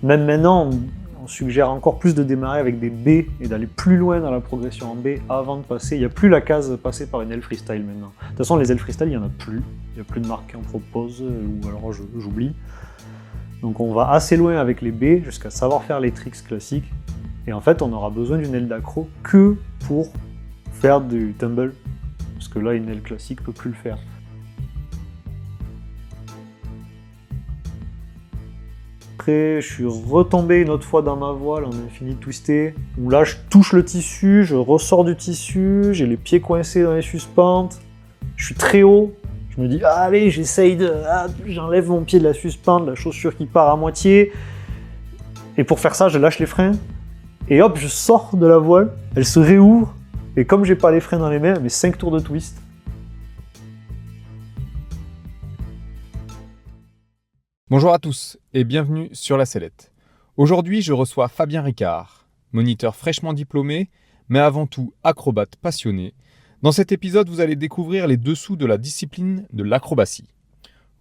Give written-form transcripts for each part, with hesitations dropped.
Même maintenant, on suggère encore plus de démarrer avec des B et d'aller plus loin dans la progression en B avant de passer. Il n'y a plus la case passer par une aile freestyle maintenant. De toute façon, les ailes freestyle, il n'y en a plus. Il n'y a plus de marque qui en propose, ou alors j'oublie. Donc on va assez loin avec les B jusqu'à savoir faire les tricks classiques. Et en fait, on aura besoin d'une aile d'accro que pour faire du tumble. Parce que là, une aile classique ne peut plus le faire. Après, je suis retombé une autre fois dans ma voile en infini twisté, où là, je touche le tissu, je ressors du tissu, j'ai les pieds coincés dans les suspentes, je suis très haut, je me dis, ah, allez, j'essaye de... Ah, j'enlève mon pied de la suspente, la chaussure qui part à moitié, et pour faire ça, je lâche les freins, et hop, je sors de la voile, elle se réouvre, et comme j'ai pas les freins dans les mains, elle met 5 tours de twist. Bonjour à tous et bienvenue sur La Sellette. Aujourd'hui, je reçois Fabien Ricard, moniteur fraîchement diplômé, mais avant tout acrobate passionné. Dans cet épisode, vous allez découvrir les dessous de la discipline de l'acrobatie.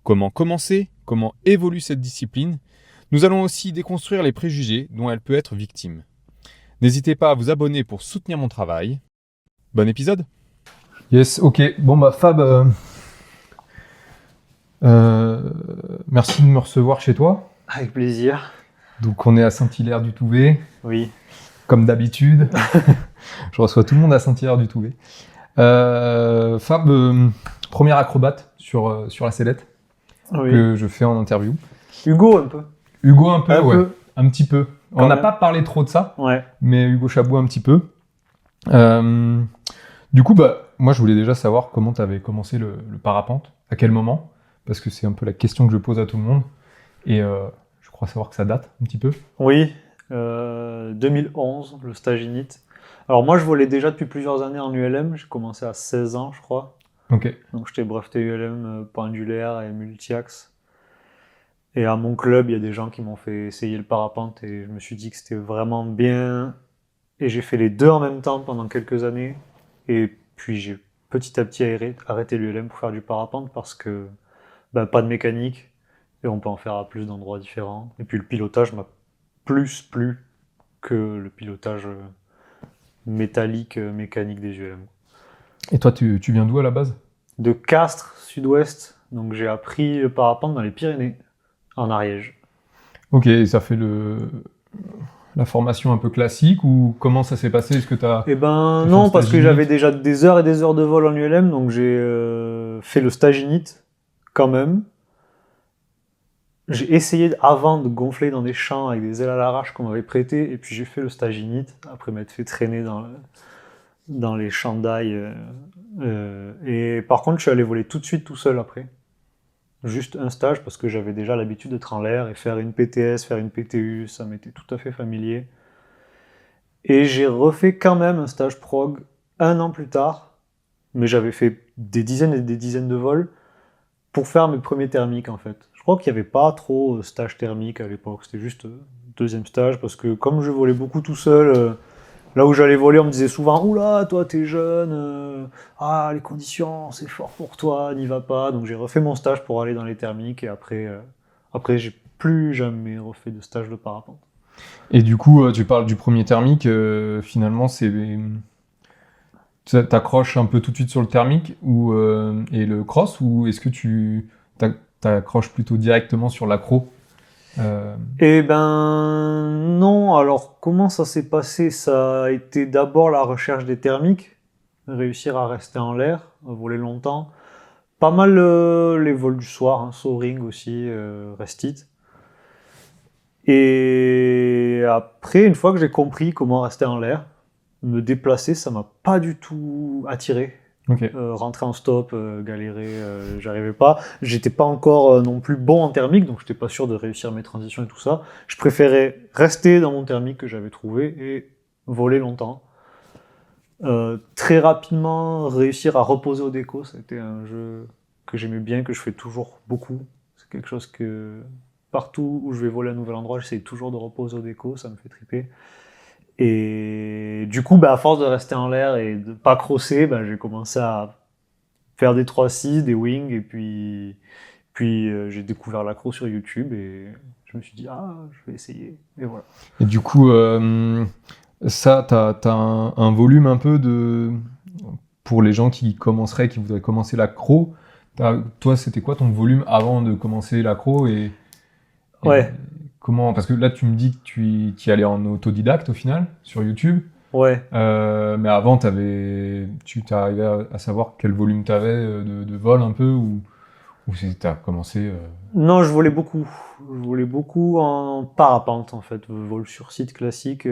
Comment commencer, comment évolue cette discipline. Nous allons aussi déconstruire les préjugés dont elle peut être victime. N'hésitez pas à vous abonner pour soutenir mon travail. Bon épisode. Yes, ok. Bon bah Fab, merci de me recevoir chez toi. Avec plaisir. Donc on est à Saint-Hilaire-du-Touvet, Oui. comme d'habitude. Je reçois tout le monde à Saint-Hilaire-du-Touvet. Fab, premier acrobate sur La Sellette que je fais en interview. Hugo un peu. Hugo un peu, ouais. Peu. Un petit peu. On n'a pas parlé trop de ça, Ouais. mais Hugo Chabot un petit peu. Du coup, moi je voulais déjà savoir comment tu avais commencé le parapente, à quel moment, parce que c'est un peu la question que je pose à tout le monde, et je crois savoir que ça date un petit peu. Oui, 2011, le stage init. Alors moi je volais déjà depuis plusieurs années en ULM, j'ai commencé à 16 ans je crois. Ok. Donc j'étais breveté ULM pendulaire et multi-axe. Et à mon club, il y a des gens qui m'ont fait essayer le parapente et je me suis dit que c'était vraiment bien. Et j'ai fait les deux en même temps pendant quelques années. Et puis j'ai petit à petit arrêté l'ULM pour faire du parapente parce que pas de mécanique et on peut en faire à plus d'endroits différents. Et puis le pilotage m'a plus plu que le pilotage métallique, mécanique des ULM. Et toi, tu viens d'où à la base ? De Castres, sud-ouest. Donc j'ai appris le parapente dans les Pyrénées, en Ariège. Ok, et ça fait la formation un peu classique ou comment ça s'est passé ? Est-ce que tu as... Eh ben non, parce que j'avais déjà des heures et des heures de vol en ULM, donc j'ai fait le stage init quand même. J'ai essayé avant de gonfler dans des champs avec des ailes à l'arrache qu'on m'avait prêté, et puis j'ai fait le stage init, après m'être fait traîner dans les champs d'ail. Et par contre, je suis allé voler tout de suite tout seul après. Juste un stage, parce que j'avais déjà l'habitude d'être en l'air, et faire une PTS, faire une PTU, ça m'était tout à fait familier. Et j'ai refait quand même un stage prog 1 an plus tard, mais j'avais fait des dizaines et des dizaines de vols pour faire mes premiers thermiques en fait. Je crois qu'il n'y avait pas trop stage thermique à l'époque, c'était juste deuxième stage, parce que comme je volais beaucoup tout seul, là où j'allais voler, on me disait souvent « Oula, toi t'es jeune, les conditions, c'est fort pour toi, n'y va pas ». Donc j'ai refait mon stage pour aller dans les thermiques, et après j'ai plus jamais refait de stage de parapente. Et du coup, tu parles du premier thermique, finalement, t'accroches un peu tout de suite sur le thermique et le cross, ou est-ce que tu t'accroches plutôt directement sur l'accro ? Eh ben non, alors comment ça s'est passé ? Ça a été d'abord la recherche des thermiques, réussir à rester en l'air, à voler longtemps. Pas mal les vols du soir, soaring aussi, restit. Et après, une fois que j'ai compris comment rester en l'air, me déplacer, ça m'a pas du tout attiré. Ok. Rentrer en stop, galérer, j'arrivais pas. J'étais pas encore non plus bon en thermique, donc j'étais pas sûr de réussir mes transitions et tout ça. Je préférais rester dans mon thermique que j'avais trouvé et voler longtemps. Très rapidement, réussir à reposer au déco, c'était un jeu que j'aimais bien, que je fais toujours beaucoup. C'est quelque chose que partout où je vais voler à un nouvel endroit, j'essaie toujours de reposer au déco, ça me fait triper. Et du coup, à force de rester en l'air et de pas crosser, j'ai commencé à faire des 3-6, des wings, et puis Puis j'ai découvert l'accro sur YouTube et je me suis dit, je vais essayer. Et voilà. Et du coup, ça, t'as un volume un peu pour les gens qui voudraient commencer l'accro. Toi, c'était quoi ton volume avant de commencer l'accro et Ouais. Comment? Parce que là, tu me dis que tu y allais en autodidacte au final, sur YouTube. Ouais. Mais avant, tu t'arrivais à savoir quel volume t'avais de vol un peu ou t'as commencé. Non, je volais beaucoup. Je volais beaucoup en parapente en fait, vol sur site classique.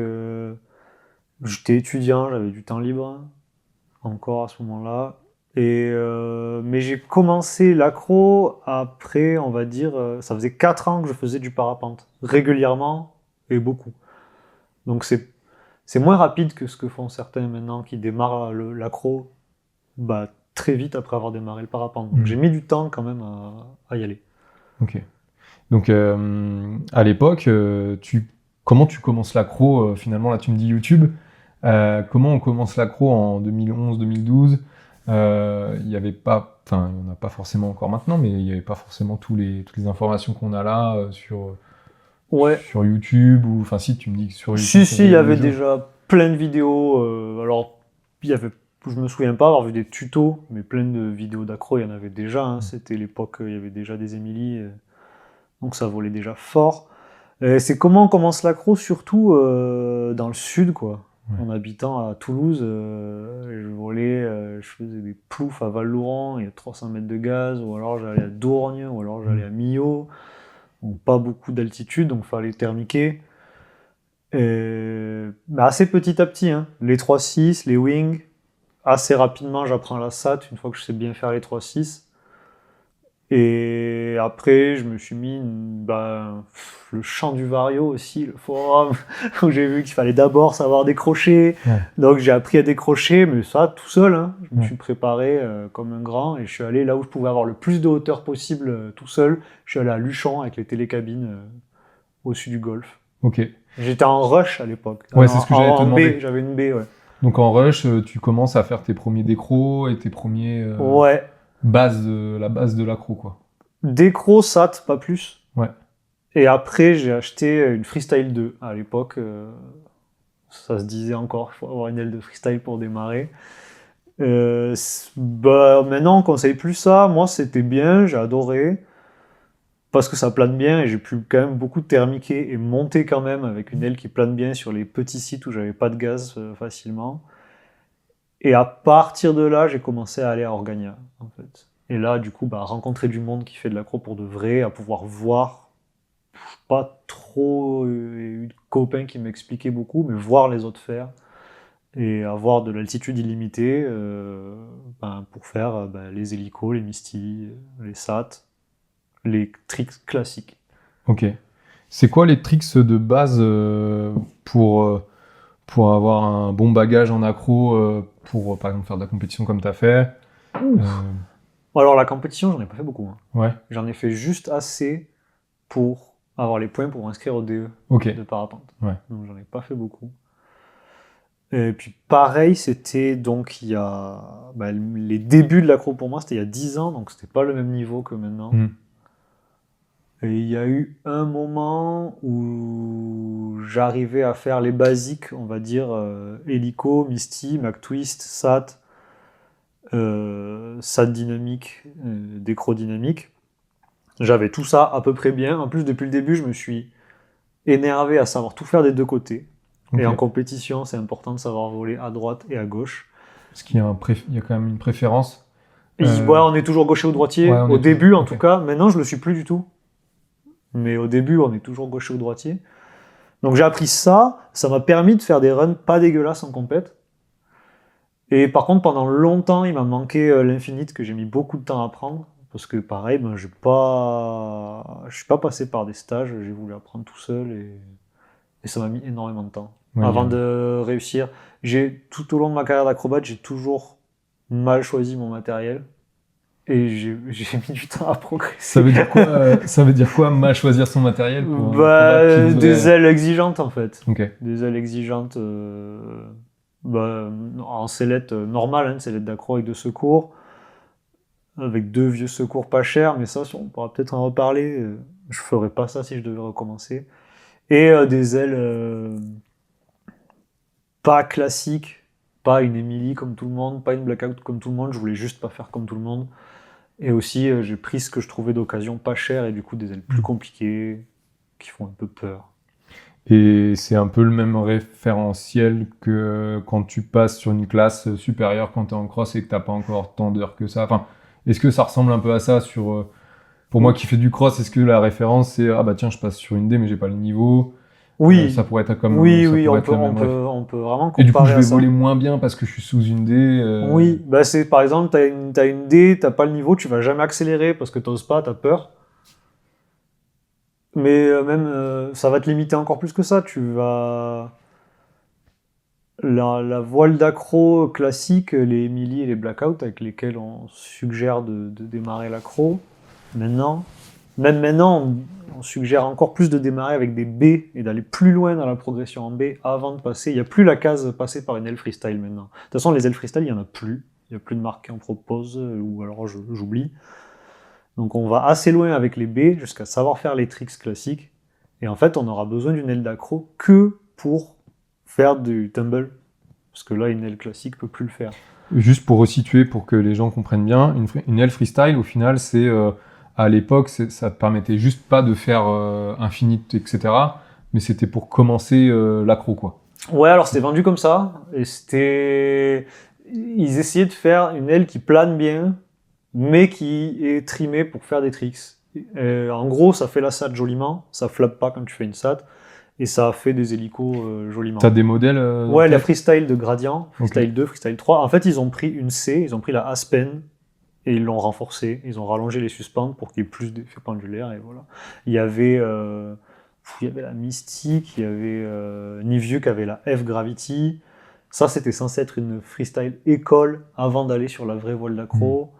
J'étais étudiant, j'avais du temps libre encore à ce moment-là. Mais j'ai commencé l'accro après, on va dire, ça faisait 4 ans que je faisais du parapente, régulièrement et beaucoup. Donc c'est moins rapide que ce que font certains maintenant qui démarrent l'accro très vite après avoir démarré le parapente. Donc j'ai mis du temps quand même à y aller. Ok. Donc à l'époque, comment tu commences l'accro finalement? Là, tu me dis YouTube. Comment on commence l'accro en 2011-2012? Il n'y avait pas, enfin, il n'y en a pas forcément encore maintenant, mais il n'y avait pas forcément toutes les informations qu'on a là sur YouTube ou, enfin, si tu me dis que sur YouTube. Si, il y avait déjà plein de vidéos. Alors, je me souviens pas avoir vu des tutos, mais plein de vidéos d'accro, il y en avait déjà. Hein. C'était l'époque, il y avait déjà des Émilie, donc ça volait déjà fort. C'est comment on commence l'accro, surtout dans le sud, quoi. En habitant à Toulouse, je volais, je faisais des ploufs à Val-Louron, il y a 300 mètres de gaz, ou alors j'allais à Dourgne, ou alors j'allais à Millau. Donc pas beaucoup d'altitude, donc il fallait thermiquer. Mais assez petit à petit, hein. Les 3-6, les wings, assez rapidement j'apprends la SAT, une fois que je sais bien faire les 3-6. Et après, je me suis mis le chant du Vario aussi, le forum, où j'ai vu qu'il fallait d'abord savoir décrocher. Ouais. Donc j'ai appris à décrocher, mais ça tout seul. Hein. Je me suis préparé comme un grand et je suis allé là où je pouvais avoir le plus de hauteur possible tout seul. Je suis allé à Luchon avec les télécabines au-dessus du golf. Ok. J'étais en rush à l'époque. Ouais, c'est ce que j'allais te demander. J'avais une B, ouais. Donc en rush, tu commences à faire tes premiers décros et tes premiers... Ouais. La base de l'accro, quoi. Décro, SAT, pas plus. Ouais. Et après, j'ai acheté une Freestyle 2. À l'époque, ça se disait encore, il faut avoir une aile de freestyle pour démarrer. Maintenant, on conseille plus ça. Moi, c'était bien, j'ai adoré. Parce que ça plane bien et j'ai pu quand même beaucoup thermiquer et monter quand même avec une aile qui plane bien sur les petits sites où j'avais pas de gaz facilement. Et à partir de là, j'ai commencé à aller à Organia, en fait. Et là, du coup, rencontrer du monde qui fait de l'accro pour de vrai, à pouvoir voir, pas trop eu de copains qui m'expliquaient beaucoup, mais voir les autres faire et avoir de l'altitude illimitée pour faire les hélicos, les Misty, les SAT, les tricks classiques. Ok. C'est quoi les tricks de base pour avoir un bon bagage en accro, pour par exemple faire de la compétition comme tu as fait? Alors la compétition, j'en ai pas fait beaucoup. Hein. Ouais. J'en ai fait juste assez pour avoir les points pour m'inscrire au DE de parapente. Ouais. Donc j'en ai pas fait beaucoup. Et puis pareil, c'était donc il y a les débuts de l'accro pour moi, c'était il y a 10 ans, donc c'était pas le même niveau que maintenant. Et il y a eu un moment où j'arrivais à faire les basiques, on va dire hélico, Misty, McTwist, SAT, SAT dynamique, décro dynamique. J'avais tout ça à peu près bien. En plus, depuis le début, je me suis énervé à savoir tout faire des deux côtés. Okay. Et en compétition, c'est important de savoir voler à droite et à gauche. Parce qu'il y a, il y a quand même une préférence. On est toujours gaucher ou droitier, au début en tout cas. Maintenant, je le suis plus du tout. Mais au début, on est toujours gaucher ou droitier. Donc j'ai appris ça. Ça m'a permis de faire des runs pas dégueulasses en compète. Et par contre, pendant longtemps, il m'a manqué l'infinite que j'ai mis beaucoup de temps à apprendre. Parce que pareil, je suis pas passé par des stages, j'ai voulu apprendre tout seul et ça m'a mis énormément de temps. Avant de réussir. Tout au long de ma carrière d'acrobate, j'ai toujours mal choisi mon matériel et j'ai mis du temps à progresser. Ça veut dire quoi mal choisir son matériel pour des ailes exigeantes en fait. Okay. Des ailes exigeantes en sellette normale, sellette d'accro avec de secours. avec 2 vieux secours pas chers, mais ça, on pourra peut-être en reparler. Je ferais pas ça si je devais recommencer. Et des ailes pas classiques, pas une Emily comme tout le monde, pas une Blackout comme tout le monde, je voulais juste pas faire comme tout le monde. Et aussi, j'ai pris ce que je trouvais d'occasion pas cher, et du coup des ailes plus compliquées, qui font un peu peur. Et c'est un peu le même référentiel que quand tu passes sur une classe supérieure quand tu es en cross et que tu n'as pas encore tant d'heures que ça. Enfin, est-ce que ça ressemble un peu à ça sur, pour moi qui fais du cross, est-ce que la référence c'est ah bah tiens, je passe sur une D mais j'ai pas le niveau. Oui, Ça pourrait être comme oui, ça oui, pourrait on être peut, la même ref. on peut vraiment Et du coup, comparer je à vais ça. voler moins bien parce que je suis sous une D. Oui, bah c'est par exemple, t'as une D, t'as pas le niveau, tu vas jamais accélérer parce que t'oses pas, t'as peur. Mais ça va te limiter encore plus que ça. La voile d'accro classique, les Emily et les Blackout avec lesquels on suggère de démarrer l'accro, maintenant, même maintenant, on suggère encore plus de démarrer avec des B et d'aller plus loin dans la progression en B avant de passer. Il n'y a plus la case passer par une aile freestyle maintenant. De toute façon, les ailes freestyle, il n'y en a plus. Il n'y a plus de marque qui en propose, ou alors j'oublie. Donc on va assez loin avec les B jusqu'à savoir faire les tricks classiques. Et en fait, on aura besoin d'une aile d'accro que pour faire du tumble. Parce que là, une aile classique peut plus le faire. Juste pour resituer, pour que les gens comprennent bien, une aile freestyle, au final, c'est à l'époque, ça te permettait juste pas de faire infinite, etc. Mais c'était pour commencer l'accro, quoi. Ouais, alors c'était vendu comme ça. Et ils essayaient de faire une aile qui plane bien, mais qui est trimée pour faire des tricks. En gros, ça fait la SAT joliment, ça flappe pas quand tu fais une SAT, et ça fait des hélicos joliment. T'as des modèles Ouais, la freestyle de Gradient, freestyle Ok. 2, freestyle 3. En fait, ils ont pris une C, ils ont pris la Aspen, et ils l'ont renforcée. Ils ont rallongé les suspentes pour qu'il y ait plus d'effet pendulaire, et voilà. Il y avait la Mystique, il y avait Nivieux qui avait la F Gravity. Ça, c'était censé être une freestyle école avant d'aller sur la vraie voile d'accro.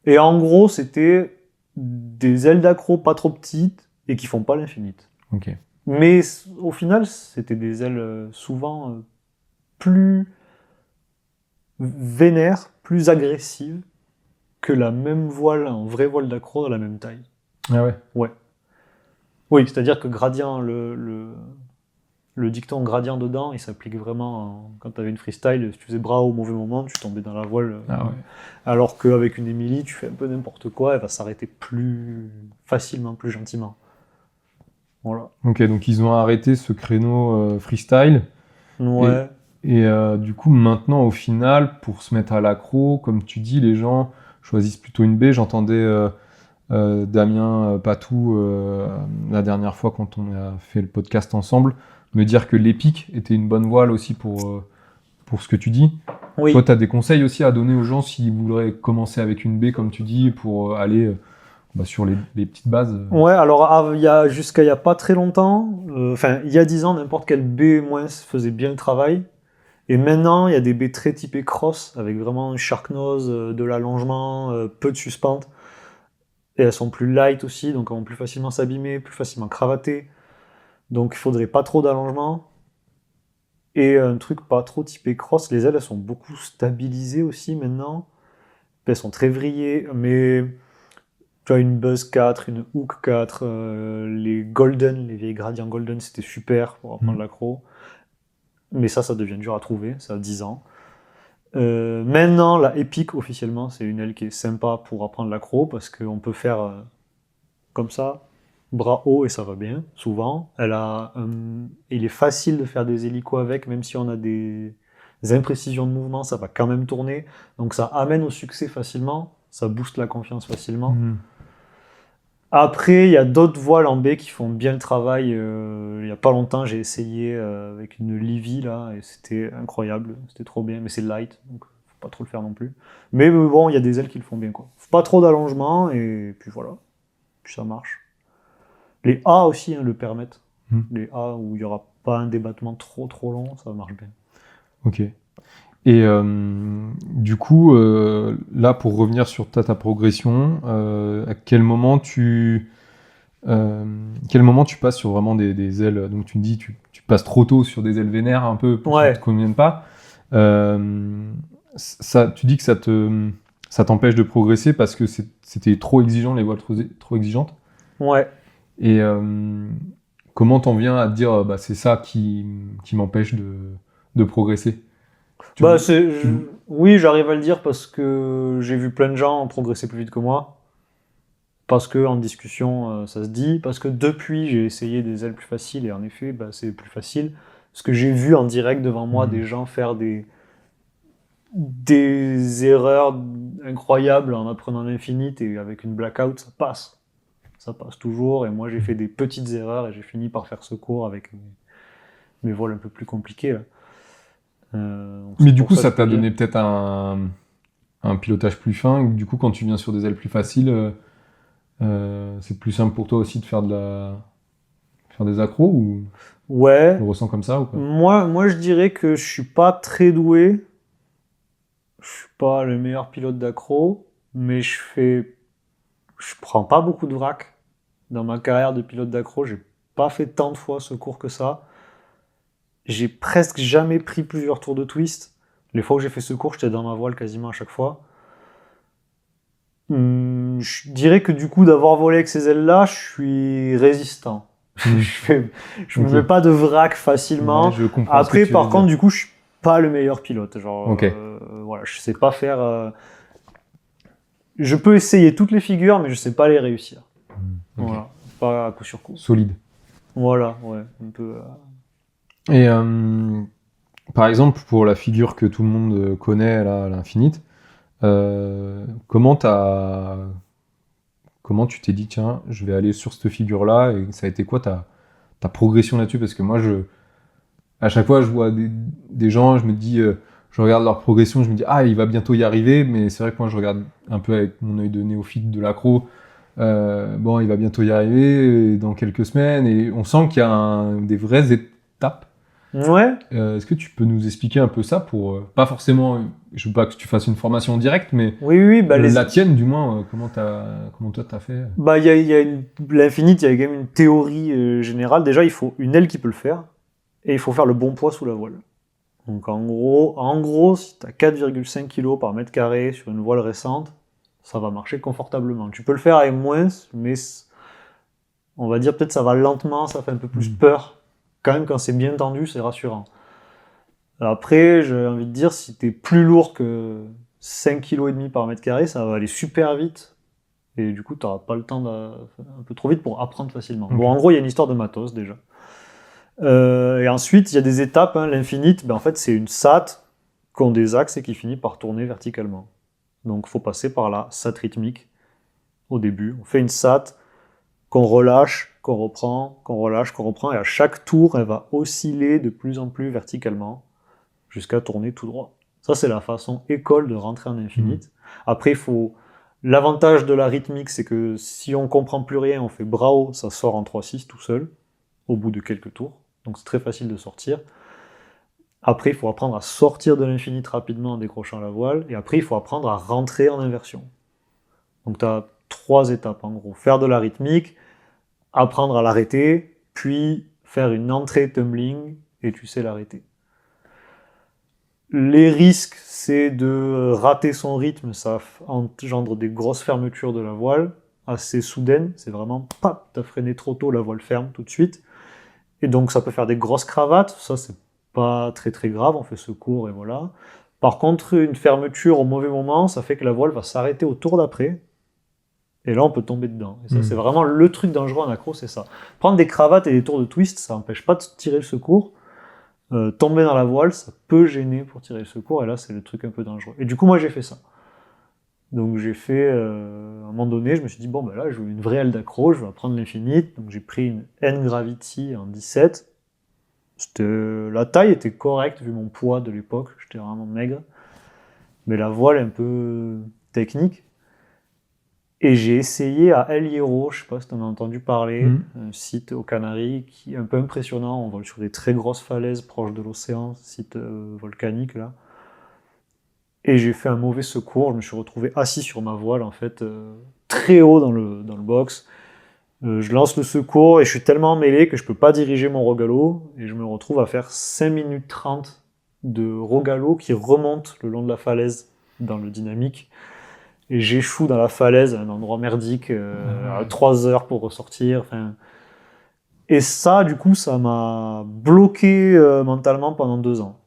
Et en gros, c'était des ailes d'accro pas trop petites et qui font pas l'infinite. Ok. Mais au final, c'était des ailes souvent plus vénères, plus agressives que la même voile, en vraie voile d'accro de la même taille. Ah ouais. Ouais. Oui, c'est-à-dire que gradient, le dicton gradient dedans, il s'applique vraiment quand tu avais une freestyle, si tu faisais bras au mauvais moment, tu tombais dans la voile. Ah ouais. Alors qu'avec une Emily, tu fais un peu n'importe quoi, elle va s'arrêter plus facilement, plus gentiment. Voilà. Ok, donc ils ont arrêté ce créneau freestyle. Ouais. Et du coup, maintenant, au final, pour se mettre à l'accro, comme tu dis, les gens choisissent plutôt une B. J'entendais Damien Patou, la dernière fois quand on a fait le podcast ensemble, me dire que l'épique était une bonne voile aussi pour ce que tu dis. Oui. Toi, tu as des conseils aussi à donner aux gens s'ils voudraient commencer avec une B, comme tu dis, pour aller sur les petites bases. Ouais, alors jusqu'à il n'y a pas très longtemps, il y a 10 ans, n'importe quel B- faisait bien le travail. Et maintenant, il y a des baies très typées cross, avec vraiment une shark nose, de l'allongement, peu de suspente. Et elles sont plus light aussi, donc elles vont plus facilement s'abîmer, plus facilement cravater. Donc il faudrait pas trop d'allongement. Et un truc pas trop typé cross, les ailes elles sont beaucoup stabilisées aussi maintenant. Elles sont très vrillées, mais tu as une Buzz 4, une Hook 4, les Golden, les vieilles gradients Golden, c'était super pour apprendre l'accro. Mais ça devient dur à trouver, ça a 10 ans. Maintenant, la Epic, officiellement, c'est une aile qui est sympa pour apprendre l'accro, parce qu'on peut faire comme ça, bras haut, et ça va bien, souvent. Il est facile de faire des hélicos avec, même si on a des imprécisions de mouvement, ça va quand même tourner. Donc ça amène au succès facilement, ça booste la confiance facilement. Après, il y a d'autres voiles en B qui font bien le travail. Il n'y a pas longtemps, j'ai essayé avec une Livy, là, et c'était incroyable, c'était trop bien, mais c'est light, donc faut pas trop le faire non plus. Mais bon, il y a des ailes qui le font bien, quoi. Faut pas trop d'allongement, et puis voilà, puis ça marche. Les A aussi le permettent. Les A où il n'y aura pas un débattement trop long, ça marche bien. Ok. Et du coup, là, pour revenir sur ta progression, à quel moment tu passes sur vraiment des ailes? Donc tu me dis, tu passes trop tôt sur des ailes vénères un peu, pour que ça ne te convienne pas. Tu dis que ça ça t'empêche de progresser parce que c'était trop exigeant, les voiles trop exigeantes. Ouais. Et comment t'en viens à te dire, bah, c'est ça qui m'empêche de progresser? Bah, tu- oui, j'arrive à le dire parce que j'ai vu plein de gens progresser plus vite que moi. Parce que en discussion, ça se dit. Parce que depuis, j'ai essayé des ailes plus faciles et en effet, bah, c'est plus facile. Parce que j'ai vu en direct devant moi des gens faire des erreurs incroyables en apprenant l'infinite et avec une blackout, ça passe. Ça passe toujours. Et moi, j'ai fait des petites erreurs et j'ai fini par faire ce cours avec mes vols un peu plus compliqués, là. Donc Mais c'est du pour coup, ça que ça je peux t'a dire. donné peut-être un pilotage plus fin. Du coup, quand tu viens sur des ailes plus faciles, c'est plus simple pour toi aussi de faire faire des accros ou tu Ouais, le ressens comme ça ou pas? moi je dirais que je suis pas très doué. Je suis pas le meilleur pilote d'accro, mais je prends pas beaucoup de vrac. Dans ma carrière de pilote d'accro, j'ai pas fait tant de fois ce cours que ça. J'ai presque jamais pris plusieurs tours de twist. Les fois où j'ai fait ce cours, j'étais dans ma voile quasiment à chaque fois. Je dirais que du coup, d'avoir volé avec ces ailes-là, je suis résistant. Hmm. Je me Ok. mets pas de vrac Ouais, facilement. je comprends ce que Après, tu veux par contre, dire. du coup, je suis pas le meilleur pilote. Genre, Ok. voilà, je sais pas faire. Je peux essayer toutes les figures, mais je sais pas les réussir. Ok. Voilà, pas à coup sur coup. Solide. Voilà, ouais, un peu. Et par exemple, pour la figure que tout le monde connaît là, à l'infinite, comment tu t'es dit, tiens, je vais aller sur cette figure-là, et ça a été quoi ta progression là-dessus? Parce que moi, à chaque fois, je vois des gens, je me dis, je regarde leur progression, je me dis, ah, il va bientôt y arriver, mais c'est vrai que moi, je regarde un peu avec mon œil de néophyte de l'accro. Bon, il va bientôt y arriver dans quelques semaines, et on sent qu'il y a des vraies étapes. Ouais, Est-ce que tu peux nous expliquer un peu ça pour, pas forcément, je veux pas que tu fasses une formation directe, mais oui, oui, bah, la tienne, du moins, comment toi t'as fait? bah, il y a l'infinite, il y a quand même une théorie générale. Déjà, il faut une aile qui peut le faire, et il faut faire le bon poids sous la voile. Donc en gros si tu as 4,5 kg par mètre carré sur une voile récente, ça va marcher confortablement. Tu peux le faire avec moins, mais on va dire peut-être ça va lentement, ça fait un peu plus peur. Quand même, quand c'est bien tendu, c'est rassurant. Après, j'ai envie de dire, si t'es plus lourd que 5,5 kg par mètre carré, ça va aller super vite. Et du coup, t'auras pas le temps un peu trop vite pour apprendre facilement. Ok. Bon, en gros, il y a une histoire de matos déjà. Et ensuite, il y a des étapes. Hein. L'infinite, ben, en fait, c'est une SAT qui ont des axes et qui finit par tourner verticalement. Donc, il faut passer par la SAT rythmique au début. On fait une SAT qu'on relâche, qu'on reprend, qu'on relâche, qu'on reprend. Et à chaque tour, elle va osciller de plus en plus verticalement jusqu'à tourner tout droit. Ça, c'est la façon école de rentrer en infinite. Après, il faut... L'avantage de la rythmique, c'est que si on comprend plus rien, on fait bras haut, ça sort en 3-6 tout seul, au bout de quelques tours. Donc c'est très facile de sortir. Après, il faut apprendre à sortir de l'infinite rapidement en décrochant la voile. Et après, il faut apprendre à rentrer en inversion. Donc tu as 3 étapes en gros. Faire de la rythmique, apprendre à l'arrêter, puis faire une entrée tumbling et tu sais l'arrêter. Les risques, c'est de rater son rythme, ça engendre des grosses fermetures de la voile, assez soudaines, c'est vraiment, paf, t'as freiné trop tôt, la voile ferme tout de suite. Et donc ça peut faire des grosses cravates, ça c'est pas très très grave, on fait ce cours et voilà. Par contre, une fermeture au mauvais moment, ça fait que la voile va s'arrêter au tour d'après, et là on peut tomber dedans. Et ça c'est vraiment le truc dangereux en accro, c'est ça. Prendre des cravates et des tours de twist, ça n'empêche pas de tirer le secours. Tomber dans la voile, ça peut gêner pour tirer le secours, et là c'est le truc un peu dangereux. Et du coup moi j'ai fait ça. Donc j'ai fait, à un moment donné, je me suis dit, bon ben là je veux une vraie aile d'accro, je vais apprendre l'infinite, donc j'ai pris une N-Gravity en 17. La taille était correcte vu mon poids de l'époque, j'étais vraiment maigre, mais la voile un peu technique. Et j'ai essayé à El Hierro, je sais pas si tu en as entendu parler, un site aux Canaries qui est un peu impressionnant. On vole sur des très grosses falaises proches de l'océan, site volcanique là. Et j'ai fait un mauvais secours, je me suis retrouvé assis sur ma voile en fait, très haut dans le box. Je lance le secours et je suis tellement mêlé que je peux pas diriger mon rogalo et je me retrouve à faire 5 minutes 30 de rogalo qui remonte le long de la falaise dans le dynamique. et j'échoue dans la falaise, à un endroit merdique, à 3 heures pour ressortir. Et ça, du coup, ça m'a bloqué mentalement pendant 2 ans.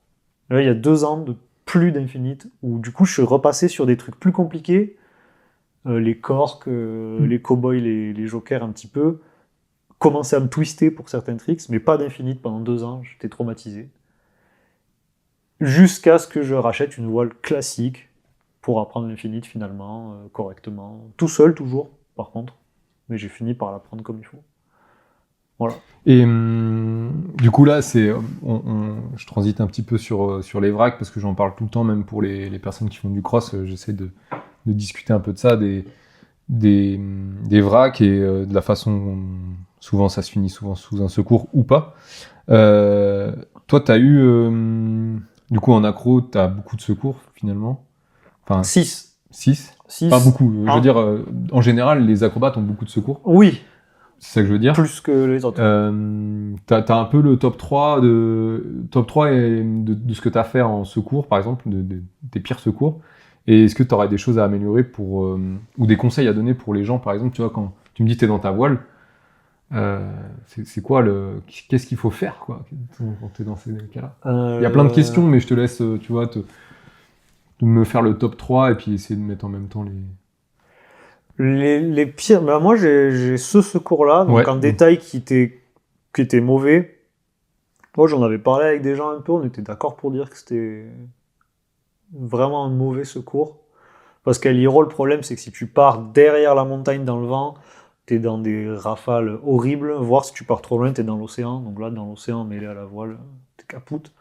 Là, il y a 2 ans de plus d'Infinite, où du coup, je suis repassé sur des trucs plus compliqués, les corks, les cowboys, les jokers un petit peu, commencer à me twister pour certains tricks, mais pas d'Infinite pendant 2 ans, j'étais traumatisé. Jusqu'à ce que je rachète une voile classique pour apprendre l'Infinite finalement, correctement. Tout seul toujours, par contre, mais j'ai fini par l'apprendre comme il faut. Voilà. Et du coup là, je transite un petit peu sur les vracs parce que j'en parle tout le temps, même pour les personnes qui font du cross, j'essaie de discuter un peu de ça, des vracs et de la façon dont souvent ça se finit souvent sous un secours ou pas. Toi, tu as eu, du coup en accro, tu as beaucoup de secours finalement. Enfin, 6. 6 Pas beaucoup. Je veux dire, en général, les acrobates ont beaucoup de secours. Oui. C'est ça que je veux dire. Plus que les autres. T'as un peu le top 3 de ce que tu as fait en secours, par exemple, des pires secours. Et est-ce que tu aurais des choses à améliorer ou des conseils à donner pour les gens, par exemple, tu vois, quand tu me dis que tu es dans ta voile, c'est quoi qu'est-ce qu'il faut faire, quoi, quand tu es dans ces cas-là? Il y a plein de questions, mais je te laisse, tu vois, de me faire le top 3 et puis essayer de mettre en même temps les pires. Ben moi, j'ai ce secours-là, donc Ouais. en détail qui était mauvais. Moi, j'en avais parlé avec des gens un peu, on était d'accord pour dire que c'était vraiment un mauvais secours. Parce qu'à l'Hiro, le problème, c'est que si tu pars derrière la montagne dans le vent, t'es dans des rafales horribles, voire si tu pars trop loin, t'es dans l'océan. Donc là, dans l'océan, mêlé à la voile, t'es capoute.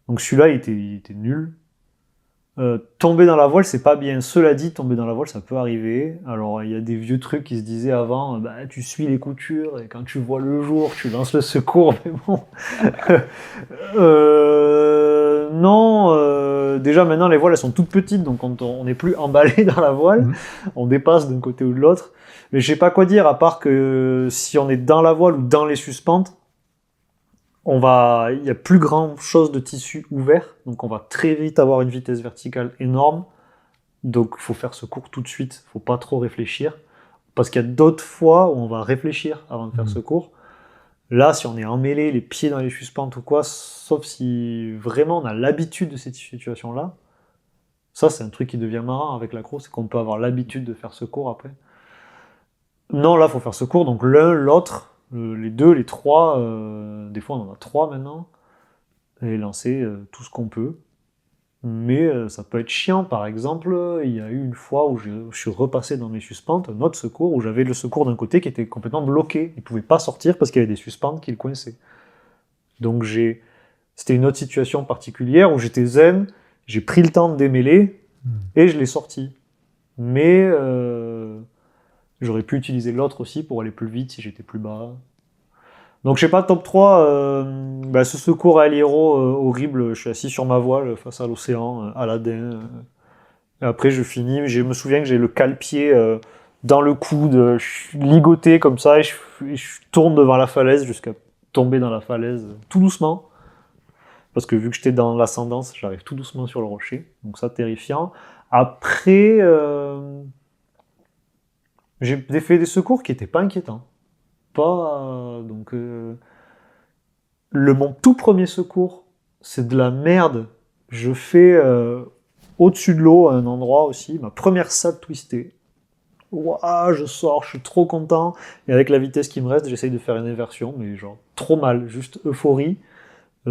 Donc celui-là, il était nul. Tomber dans la voile, c'est pas bien. Cela dit, tomber dans la voile, ça peut arriver. Alors, il y a des vieux trucs qui se disaient avant, bah, tu suis les coutures, et quand tu vois le jour, tu lances le secours, mais bon. Non, déjà maintenant, les voiles, elles sont toutes petites, donc on n'est plus emballé dans la voile. On dépasse d'un côté ou de l'autre. Mais je sais pas quoi dire, à part que si on est dans la voile ou dans les suspentes, il y a plus grand chose de tissu ouvert, donc on va très vite avoir une vitesse verticale énorme. Donc il faut faire ce cours tout de suite, faut pas trop réfléchir. Parce qu'il y a d'autres fois où on va réfléchir avant de faire ce cours. Là, si on est emmêlé, les pieds dans les suspentes ou quoi, sauf si vraiment on a l'habitude de cette situation-là, ça c'est un truc qui devient marrant avec l'accro, c'est qu'on peut avoir l'habitude de faire ce cours après. Non, là, faut faire ce cours, donc l'un, l'autre, les deux, les trois, des fois on en a 3 maintenant, et lancer tout ce qu'on peut. Mais ça peut être chiant, par exemple, il y a eu une fois où je suis repassé dans mes suspentes, un autre secours, où j'avais le secours d'un côté qui était complètement bloqué, il pouvait pas sortir parce qu'il y avait des suspentes qui le coinçaient. Donc c'était une autre situation particulière où j'étais zen, j'ai pris le temps de démêler, et je l'ai sorti. Mais j'aurais pu utiliser l'autre aussi pour aller plus vite si j'étais plus bas. Donc je sais pas, top 3, ce secours à l'héros horrible, je suis assis sur ma voile face à l'océan, Aladdin. Et après je finis, je me souviens que j'ai le cale-pied dans le coude, je suis ligoté comme ça, et je tourne devant la falaise jusqu'à tomber dans la falaise tout doucement. Parce que vu que j'étais dans l'ascendance, j'arrive tout doucement sur le rocher, donc ça terrifiant. Après, j'ai fait des secours qui n'étaient pas inquiétants. Donc mon tout premier secours, c'est de la merde. Je fais au-dessus de l'eau, à un endroit aussi, ma première sable twistée. Ouah, je sors, je suis trop content. Et avec la vitesse qui me reste, j'essaye de faire une inversion, mais genre trop mal, juste euphorie.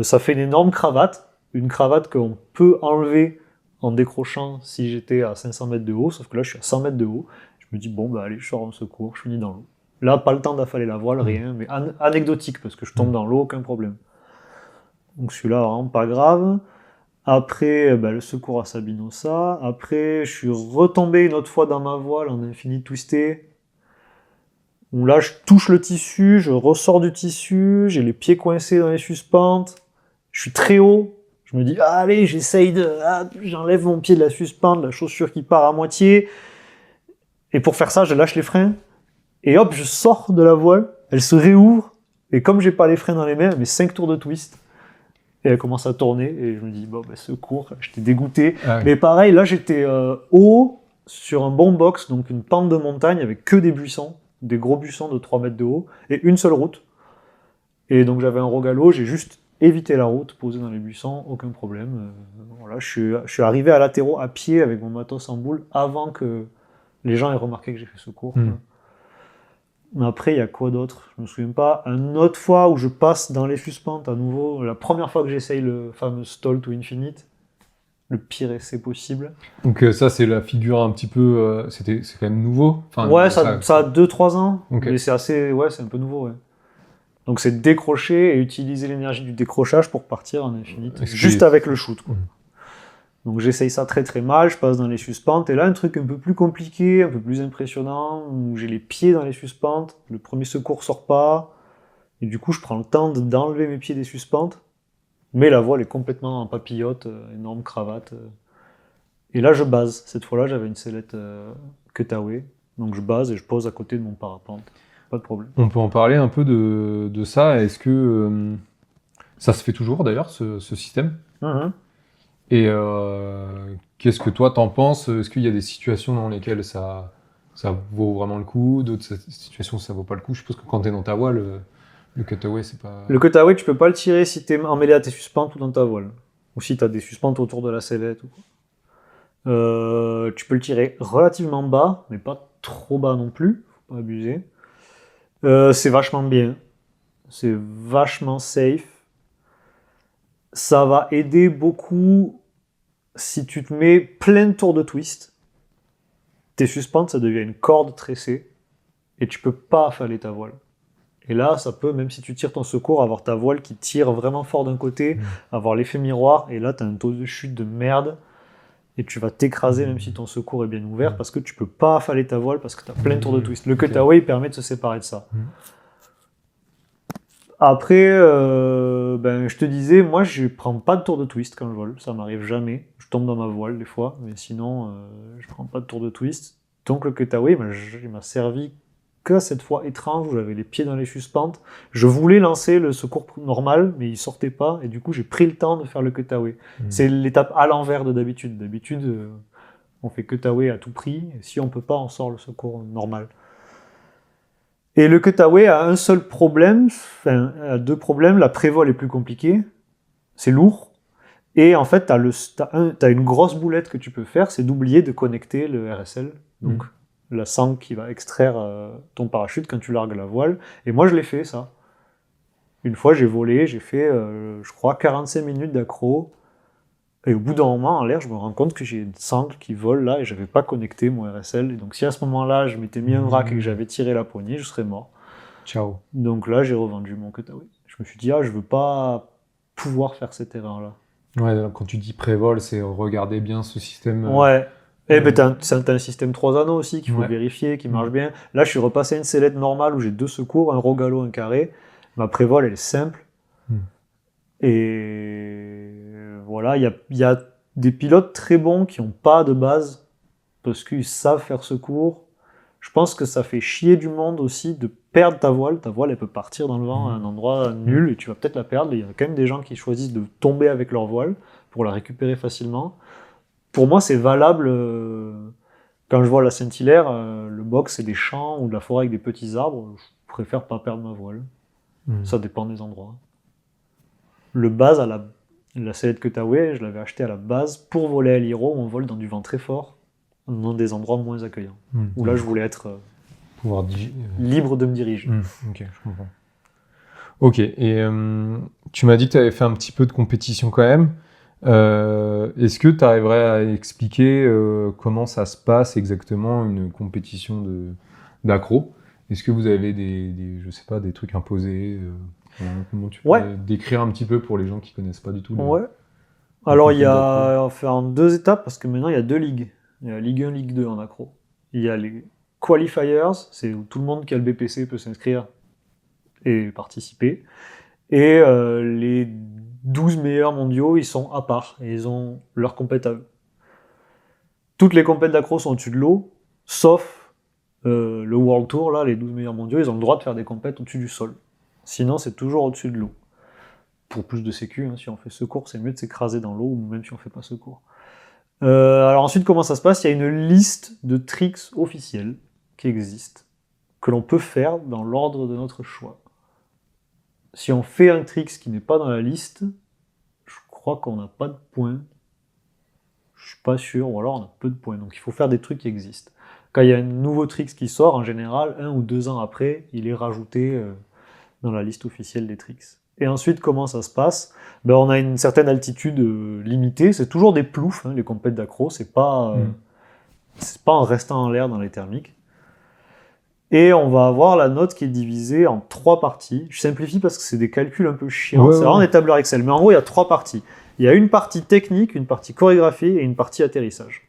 Ça fait une énorme cravate, une cravate qu'on peut enlever en décrochant si j'étais à 500 mètres de haut, sauf que là je suis à 100 mètres de haut. Je me dis, bon, bah allez, je sors en secours, je finis dans l'eau. Là, pas le temps d'affaler la voile, rien, mais anecdotique, parce que je tombe dans l'eau, aucun problème. Donc celui-là, vraiment pas grave. Après, le secours à Sabinosa. Après, je suis retombé une autre fois dans ma voile en infini twisté. Donc là, je touche le tissu, je ressors du tissu, j'ai les pieds coincés dans les suspentes. Je suis très haut. Je me dis, allez, j'enlève mon pied de la suspente, la chaussure qui part à moitié. Et pour faire ça, je lâche les freins. Et hop, je sors de la voile, elle se réouvre, et comme j'ai pas les freins dans les mains, elle met 5 tours de twist, et elle commence à tourner, et je me dis, secours, j'étais dégoûté. Ah oui. Mais pareil, là j'étais haut, sur un bon box, donc une pente de montagne avec que des buissons, des gros buissons de 3 mètres de haut, et une seule route. Et donc j'avais un Rogallo, j'ai juste évité la route, posé dans les buissons, aucun problème. Voilà, je suis arrivé à Latero à pied avec mon matos en boule avant que les gens aient remarqué que j'ai fait ce cours. Mais après, il y a quoi d'autre? Je me souviens pas. Une autre fois où je passe dans les suspentes à nouveau, la première fois que j'essaye le fameux stall to infinite, le pire essai possible. Donc ça, c'est la figure un petit peu... c'est quand même nouveau. Enfin, Ouais, ça a 2-3 ans, Okay. mais c'est assez... Ouais, c'est un peu nouveau, ouais. Donc c'est décrocher et utiliser l'énergie du décrochage pour partir en infinite, juste avec le shoot, quoi. Donc j'essaye ça très très mal, je passe dans les suspentes, et là un truc un peu plus compliqué, un peu plus impressionnant, où j'ai les pieds dans les suspentes, le premier secours sort pas, et du coup je prends le temps d'enlever mes pieds des suspentes, mais la voile est complètement en papillote, énorme cravate. Et là je base, cette fois-là j'avais une sellette cutaway, donc je base et je pose à côté de mon parapente, pas de problème. On peut en parler un peu de ça. Est-ce que ça se fait toujours d'ailleurs, ce système? Et qu'est-ce que toi t'en penses? Est-ce qu'il y a des situations dans lesquelles ça vaut vraiment le coup, d'autres situations où ça vaut pas le coup? Je suppose que quand t'es dans ta voile, le cutaway c'est pas... Le cutaway tu peux pas le tirer si t'es emmêlé à tes suspentes ou dans ta voile, ou si t'as des suspentes autour de la sellette ou quoi. Tu peux le tirer relativement bas, mais pas trop bas non plus, faut pas abuser. C'est vachement bien, c'est vachement safe. Ça va aider beaucoup si tu te mets plein de tours de twist. Tes suspentes, ça devient une corde tressée et tu peux pas affaler ta voile. Et là, ça peut, même si tu tires ton secours, avoir ta voile qui tire vraiment fort d'un côté, avoir l'effet miroir, et là, tu as un taux de chute de merde. Et tu vas t'écraser même si ton secours est bien ouvert parce que tu peux pas affaler ta voile parce que tu as plein de tours de twist. Le cutaway il permet de se séparer de ça. Après, je te disais, moi je prends pas de tour de twist quand je vole, ça m'arrive jamais. Je tombe dans ma voile des fois, mais sinon je prends pas de tour de twist. Donc le cutaway il m'a servi que cette fois étrange où j'avais les pieds dans les suspentes. Je voulais lancer le secours normal, mais il sortait pas, et du coup j'ai pris le temps de faire le cutaway. C'est l'étape à l'envers de d'habitude. D'habitude, on fait cutaway à tout prix, et si on peut pas, on sort le secours normal. Et le cutaway a un seul problème, a deux problèmes. La prévole est plus compliquée, c'est lourd, et en fait t'as une grosse boulette que tu peux faire, c'est d'oublier de connecter le RSL, donc la sangle qui va extraire ton parachute quand tu largues la voile. Et moi je l'ai fait ça. Une fois j'ai volé, j'ai fait je crois 45 minutes d'accro, et au bout d'un moment en l'air je me rends compte que j'ai une sangle qui vole là et j'avais pas connecté mon RSL, et donc si à ce moment là je m'étais mis un vrac et que j'avais tiré la poignée, je serais mort. Ciao. Donc là j'ai revendu mon cutaway. Je me suis dit je veux pas pouvoir faire cette erreur là. Ouais, quand tu dis pré-vol, c'est regarder bien ce système. Ouais. Et t'as un système 3 anneaux aussi qu'il faut vérifier, qui marche bien. Là, je suis repassé à une sellette normale où j'ai 2 secours, un Rogallo, un carré. Ma prévole, elle est simple. Et voilà, il y a des pilotes très bons qui n'ont pas de base parce qu'ils savent faire secours. Je pense que ça fait chier du monde aussi de perdre ta voile. Ta voile, elle peut partir dans le vent à un endroit nul et tu vas peut-être la perdre. Il y a quand même des gens qui choisissent de tomber avec leur voile pour la récupérer facilement. Pour moi, c'est valable quand je vois la Saint-Hilaire, le box, c'est des champs ou de la forêt avec des petits arbres. Je préfère pas perdre ma voile. Ça dépend des endroits. Le base, la sellette cutaway, je l'avais acheté à la base pour voler à l'Hiro, où on vole dans du vent très fort, dans des endroits moins accueillants. Où là, je voulais être pouvoir libre de me diriger. Ok, je comprends. Ok, et tu m'as dit que tu avais fait un petit peu de compétition quand même. Est-ce que tu arriverais à expliquer comment ça se passe exactement une compétition d'accro? Est-ce que vous avez je sais pas, des trucs imposés comment tu peux décrire un petit peu pour les gens qui connaissent pas du tout Alors il y a en 2 étapes parce que maintenant il y a 2 ligues. Il y a Ligue 1, Ligue 2 en accro. Il y a les qualifiers, c'est où tout le monde qui a le BPC peut s'inscrire et participer. Et les 12 meilleurs mondiaux, ils sont à part, et ils ont leur compète à eux. Toutes les compètes d'accro sont au-dessus de l'eau, sauf le World Tour, là, les 12 meilleurs mondiaux, ils ont le droit de faire des compètes au-dessus du sol. Sinon, c'est toujours au-dessus de l'eau. Pour plus de sécu, si on fait secours, c'est mieux de s'écraser dans l'eau, ou même si on fait pas secours. Alors ensuite, comment ça se passe? Il y a une liste de tricks officiels qui existent, que l'on peut faire dans l'ordre de notre choix. Si on fait un trick qui n'est pas dans la liste, je crois qu'on n'a pas de points. Je suis pas sûr, ou alors on a peu de points. Donc il faut faire des trucs qui existent. Quand il y a un nouveau trick qui sort, en général, 1 ou 2 ans après, il est rajouté dans la liste officielle des tricks. Et ensuite, comment ça se passe? On a une certaine altitude limitée. C'est toujours des ploufs, les compètes d'accro. C'est pas en restant en l'air dans les thermiques. Et on va avoir la note qui est divisée en 3 parties. Je simplifie parce que c'est des calculs un peu chiants. C'est vraiment des tableurs Excel. Mais en gros, il y a 3 parties. Il y a une partie technique, une partie chorégraphie et une partie atterrissage.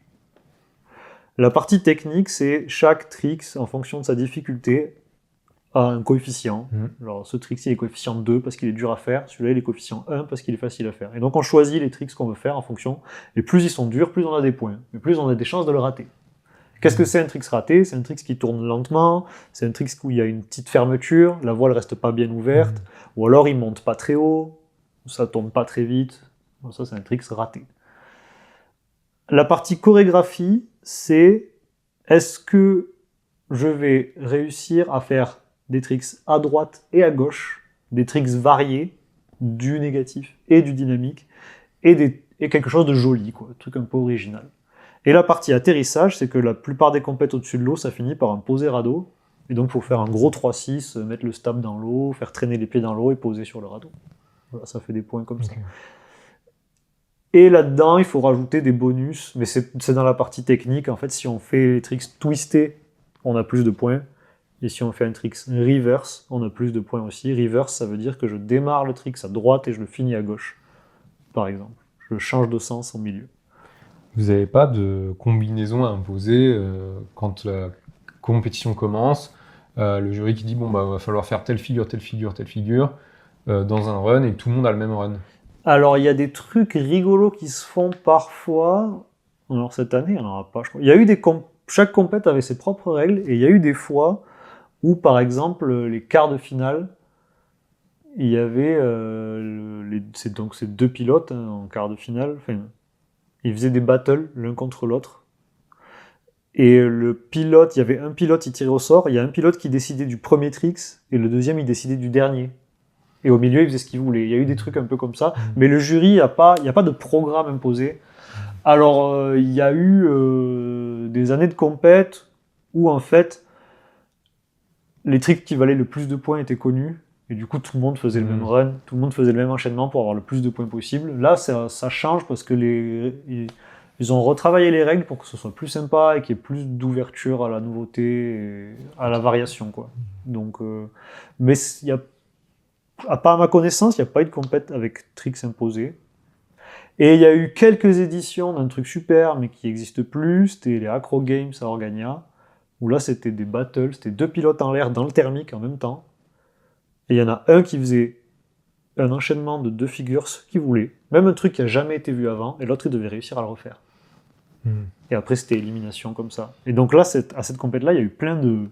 La partie technique, c'est chaque trick, en fonction de sa difficulté, a un coefficient. Genre, ce trick-ci est coefficient 2 parce qu'il est dur à faire. Celui-là, il est coefficient 1 parce qu'il est facile à faire. Et donc, on choisit les tricks qu'on veut faire en fonction. Et plus ils sont durs, plus on a des points. Mais plus on a des chances de le rater. Qu'est-ce que c'est un trick raté? C'est un trick qui tourne lentement, c'est un trick où il y a une petite fermeture, la voile reste pas bien ouverte, ou alors il monte pas très haut, ça tourne pas très vite. Bon, ça, c'est un trick raté. La partie chorégraphie, c'est est-ce que je vais réussir à faire des tricks à droite et à gauche, des tricks variés, du négatif et du dynamique, et quelque chose de joli, quoi, un truc un peu original. Et la partie atterrissage, c'est que la plupart des compètes au-dessus de l'eau, ça finit par un posé radeau. Et donc, il faut faire un gros 3-6, mettre le stab dans l'eau, faire traîner les pieds dans l'eau et poser sur le radeau. Voilà, ça fait des points comme ça. Et là-dedans, il faut rajouter des bonus, mais c'est dans la partie technique. En fait, si on fait les tricks twistés, on a plus de points. Et si on fait un trick reverse, on a plus de points aussi. Reverse, ça veut dire que je démarre le trick à droite et je le finis à gauche, par exemple. Je change de sens au milieu. Vous n'avez pas de combinaison à imposer quand la compétition commence, le jury qui dit va falloir faire telle figure dans un run et tout le monde a le même run. Alors il y a des trucs rigolos qui se font parfois. Alors cette année, il n'y en aura pas, je crois. Il y a eu chaque compète avait ses propres règles et il y a eu des fois où, par exemple, les quarts de finale, il y avait ces 2 pilotes en quart de finale. Ils faisaient des battles l'un contre l'autre. Et le pilote, il y avait un pilote, il tirait au sort, il y a un pilote qui décidait du premier trick, et le deuxième, il décidait du dernier. Et au milieu, il faisait ce qu'il voulait. Il y a eu des trucs un peu comme ça, mais le jury, il n'y a pas de programme imposé. Alors, il y a eu des années de compète où, en fait, les tricks qui valaient le plus de points étaient connus, et du coup, tout le monde faisait le même run, tout le monde faisait le même enchaînement pour avoir le plus de points possible. Là, ça change parce que ils ont retravaillé les règles pour que ce soit plus sympa et qu'il y ait plus d'ouverture à la nouveauté et à la variation, quoi. Donc, mais à part ma connaissance, il n'y a pas eu de compète avec tricks imposés. Et il y a eu quelques éditions d'un truc super, mais qui n'existe plus. C'était les Acro Games à Organia, où là, c'était des battles, c'était 2 pilotes en l'air dans le thermique en même temps. Et il y en a un qui faisait un enchaînement de 2 figures, ce qu'il voulait. Même un truc qui n'a jamais été vu avant, et l'autre, il devait réussir à le refaire. Et après, c'était élimination comme ça. Et donc là, à cette compète-là, il y a eu plein de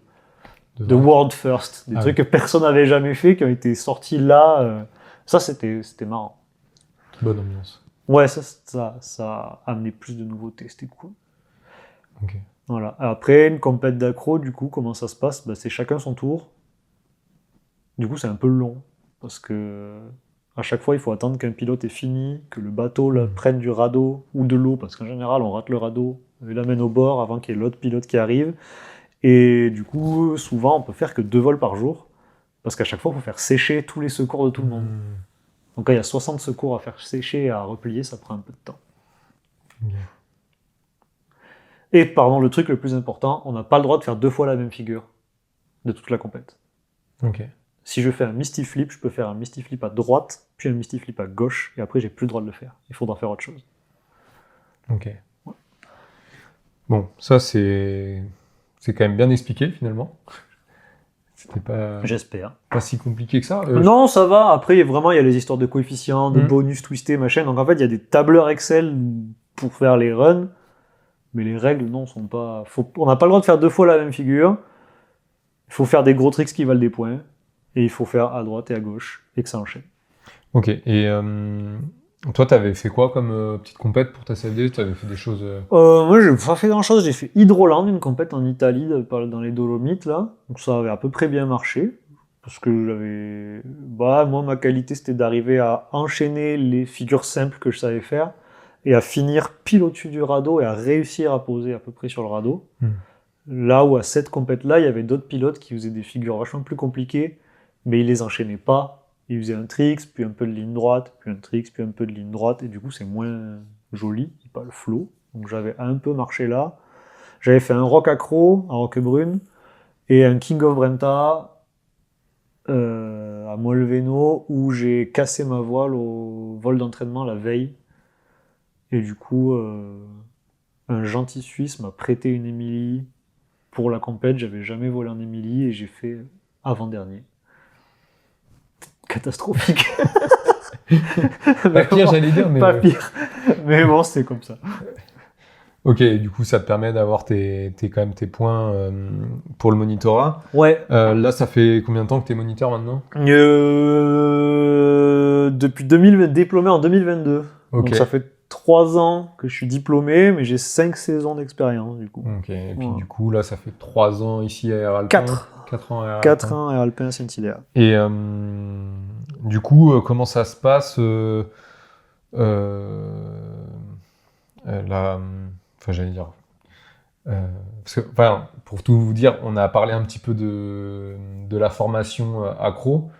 world first, des trucs que personne n'avait jamais fait, qui ont été sortis là. Ça, c'était marrant. Bonne ambiance. Ouais, ça a amené plus de nouveautés, c'était cool. Ok. Voilà. Après, une compète d'accro, du coup, comment ça se passe? C'est chacun son tour. Du coup, c'est un peu long, parce que à chaque fois, il faut attendre qu'un pilote ait fini, que le bateau prenne du radeau ou de l'eau, parce qu'en général, on rate le radeau et l'amène au bord avant qu'il y ait l'autre pilote qui arrive. Et du coup, souvent, on peut faire que 2 vols par jour, parce qu'à chaque fois, il faut faire sécher tous les secours de tout le monde. Donc quand il y a 60 secours à faire sécher et à replier, ça prend un peu de temps. Et pardon, le truc le plus important, on n'a pas le droit de faire 2 fois la même figure de toute la compète. Si je fais un Misty Flip, je peux faire un Misty Flip à droite, puis un Misty Flip à gauche, et après j'ai plus le droit de le faire. Il faudra faire autre chose. Ok. Ouais. Bon, ça c'est quand même bien expliqué finalement. C'était pas... J'espère. Pas si compliqué que ça. Non, ça va. Après, il y a les histoires de coefficients, de bonus twistés, machin. Donc en fait, il y a des tableurs Excel pour faire les runs, mais les règles, non, sont pas... On n'a pas le droit de faire 2 fois la même figure. Il faut faire des gros tricks qui valent des points. Et il faut faire à droite et à gauche, et que ça enchaîne. Ok, et Toi, t'avais fait quoi comme petite compète pour ta CFD? T'avais fait des choses... Moi, j'ai pas fait grand-chose. J'ai fait Hydroland, une compète en Italie, dans les Dolomites, là. Donc ça avait à peu près bien marché. Parce que j'avais... Bah, moi, ma qualité, c'était d'arriver à enchaîner les figures simples que je savais faire et à finir pile au-dessus du radeau et à réussir à poser à peu près sur le radeau. Là où à cette compète-là, il y avait d'autres pilotes qui faisaient des figures vachement plus compliquées, mais ils les enchaînaient pas. Ils faisaient un tricks, puis un peu de ligne droite, puis un tricks, puis un peu de ligne droite, et du coup c'est moins joli, c'est pas le flow. Donc j'avais un peu marché là. J'avais fait un rock accro à Roquebrune et un King of Brenta à Molveno où j'ai cassé ma voile au vol d'entraînement la veille. Et du coup, un gentil Suisse m'a prêté une Émilie pour la compète. J'avais jamais volé en Émilie et j'ai fait avant-dernier. Catastrophique. Pas pire, j'allais dire, mais... Pas pire. Mais bon, c'était comme ça. Ok, du coup, ça te permet d'avoir quand même tes points pour le monitorat. Ouais. Là, ça fait combien de temps que t'es moniteur maintenant? Depuis 2020, diplômé en 2022. Ok. Donc ça fait 3 ans que je suis diplômé, mais j'ai 5 saisons d'expérience du coup. Ok, et puis Voilà. du coup, là, ça fait 3 ans ici à Air Alpin. 4 ans à Air Alpin. 4 ans à Alpin Saint-Hilaire. Et du coup, comment ça se passe enfin, j'allais dire. Parce que, enfin, pour tout vous dire, on a parlé un petit peu de la formation accro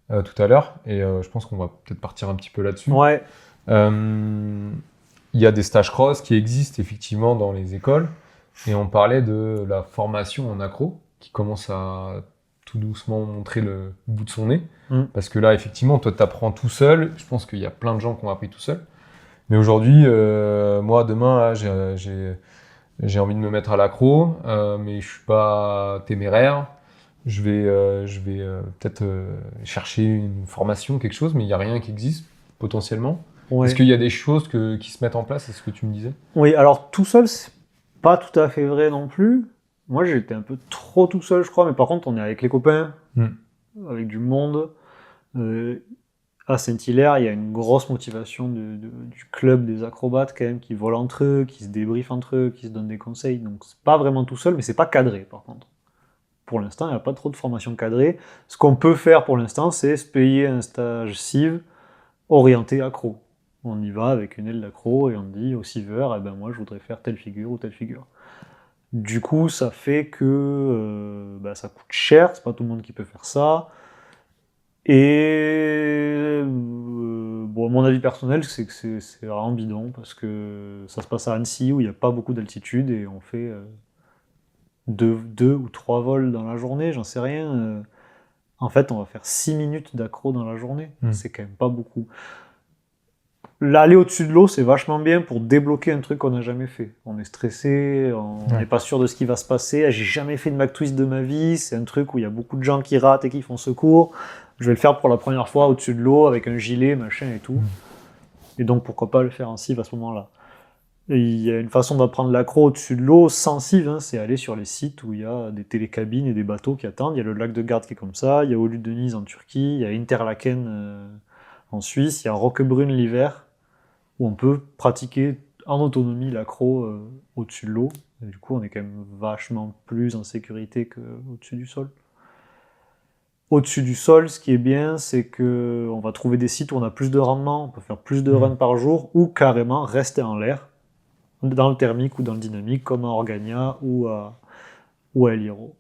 tout à l'heure, et je pense qu'on va peut-être partir un petit peu là-dessus. Ouais. Il y a des stages cross qui existent effectivement dans les écoles, et on parlait de la formation en accro qui commence à tout doucement montrer le bout de son nez. Parce que là, effectivement, toi, tu apprends tout seul. Je pense qu'il y a plein de gens qui ont appris tout seul. Mais aujourd'hui, moi, demain, là, j'ai envie de me mettre à l'accro, mais je suis pas téméraire. Je vais peut-être chercher une formation, quelque chose, mais il n'y a rien qui existe potentiellement. Ouais. Est-ce qu'il y a des choses qui se mettent en place? C'est ce que tu me disais? Oui, alors tout seul, c'est pas tout à fait vrai non plus. Moi, j'étais un peu trop tout seul, je crois, mais par contre, on est avec les copains, avec du monde. À Saint-Hilaire, il y a une grosse motivation du club des acrobates quand même, qui volent entre eux, qui se débriefent entre eux, qui se donnent des conseils. Donc c'est pas vraiment tout seul, mais c'est pas cadré par contre. Pour l'instant, il n'y a pas trop de formation cadrée. Ce qu'on peut faire pour l'instant, c'est se payer un stage civ orienté accro. On y va avec une aile d'accro et on dit au civer, eh ben moi je voudrais faire telle figure ou telle figure. Du coup, ça fait que ça coûte cher, c'est pas tout le monde qui peut faire ça. Et bon, mon avis personnel, c'est que c'est vraiment bidon parce que ça se passe à Annecy où il n'y a pas beaucoup d'altitude et on fait 2 ou 3 vols dans la journée, j'en sais rien. En fait, on va faire 6 minutes d'accro dans la journée. C'est quand même pas beaucoup. L'aller au-dessus de l'eau, c'est vachement bien pour débloquer un truc qu'on n'a jamais fait. On est stressé, on n'est pas sûr de ce qui va se passer. J'ai jamais fait de McTwist de ma vie. C'est un truc où il y a beaucoup de gens qui ratent et qui font secours. Je vais le faire pour la première fois au-dessus de l'eau avec un gilet, machin et tout. Et donc pourquoi pas le faire en cive à ce moment-là. Et il y a une façon d'apprendre l'accro au-dessus de l'eau sans cive, c'est aller sur les sites où il y a des télécabines et des bateaux qui attendent. Il y a le lac de Garde qui est comme ça, il y a Olu de Nice en Turquie, il y a Interlaken en Suisse, il y a Roquebrune l'hiver, où on peut pratiquer en autonomie l'accro au-dessus de l'eau. Et du coup, on est quand même vachement plus en sécurité qu'au-dessus du sol. Au-dessus du sol, ce qui est bien, c'est qu'on va trouver des sites où on a plus de rendement, on peut faire plus de runs par jour, ou carrément rester en l'air, dans le thermique ou dans le dynamique, comme à Organia ou à El Hierro.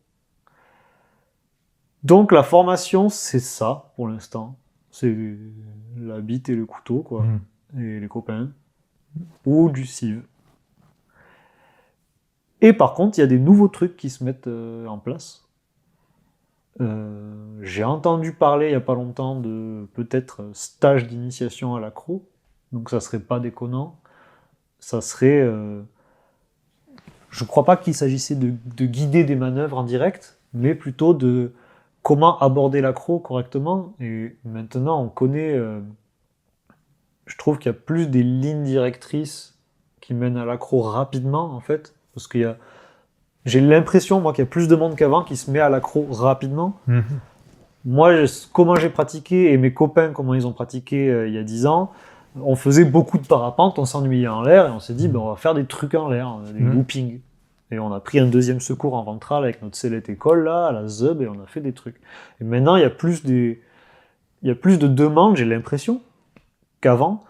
Donc la formation, c'est ça, pour l'instant. C'est la bite et le couteau, quoi. Et les copains, ou du civ. Et par contre, il y a des nouveaux trucs qui se mettent en place. J'ai entendu parler il n'y a pas longtemps de peut-être stage d'initiation à l'accro, donc ça serait pas déconnant. Ça serait... je crois pas qu'il s'agissait de guider des manœuvres en direct, mais plutôt de comment aborder l'accro correctement. Et maintenant, on connaît... je trouve qu'il y a plus des lignes directrices qui mènent à l'accro rapidement, en fait, parce qu'il y a... J'ai l'impression, moi, qu'il y a plus de monde qu'avant qui se met à l'accro rapidement. Moi, comment j'ai pratiqué, et mes copains, comment ils ont pratiqué il y a 10 ans, On faisait beaucoup de parapente, on s'ennuyait en l'air, et on s'est dit, on va faire des trucs en l'air, des loopings. Et on a pris un deuxième secours en ventral avec notre sellette école, là, à la ZEB, et on a fait des trucs. Et maintenant, il y a plus de demandes, j'ai l'impression, qu'avant,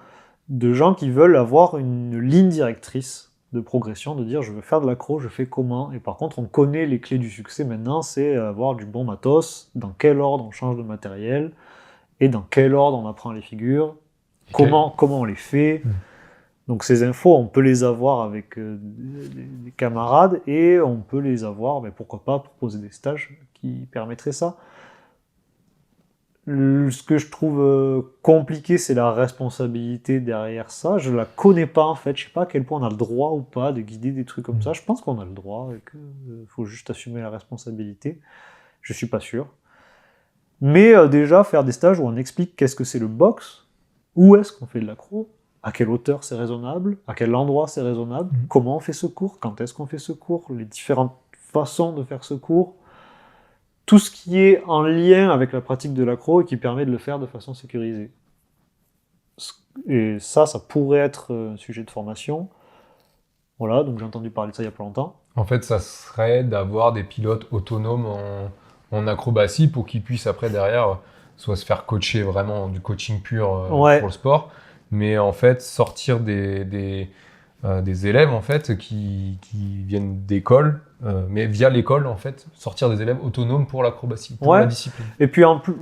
de gens qui veulent avoir une ligne directrice de progression, de dire je veux faire de l'accro, je fais comment. Et par contre, on connaît les clés du succès maintenant, c'est avoir du bon matos, dans quel ordre on change de matériel, et dans quel ordre on apprend les figures, comment on les fait. Donc ces infos, on peut les avoir avec des camarades, et on peut les avoir, mais pourquoi pas, proposer des stages qui permettraient ça. Ce que je trouve compliqué, c'est la responsabilité derrière ça. Je la connais pas en fait. Je sais pas à quel point on a le droit ou pas de guider des trucs comme ça. Je pense qu'on a le droit et qu'il faut juste assumer la responsabilité. Je suis pas sûr. Mais déjà, faire des stages où on explique qu'est-ce que c'est le box, où est-ce qu'on fait de l'accro, à quelle hauteur c'est raisonnable, à quel endroit c'est raisonnable, comment on fait ce cours, quand est-ce qu'on fait ce cours, les différentes façons de faire ce cours. Tout ce qui est en lien avec la pratique de l'accro et qui permet de le faire de façon sécurisée. Et ça pourrait être un sujet de formation. Voilà, donc j'ai entendu parler de ça il y a pas longtemps. En fait, ça serait d'avoir des pilotes autonomes en acrobatie pour qu'ils puissent après, derrière, soit se faire coacher vraiment du coaching pur pour le sport, mais en fait, sortir des élèves en fait, qui viennent d'école, mais via l'école, en fait, sortir des élèves autonomes pour l'acrobatie, pour la discipline. Et puis en plus,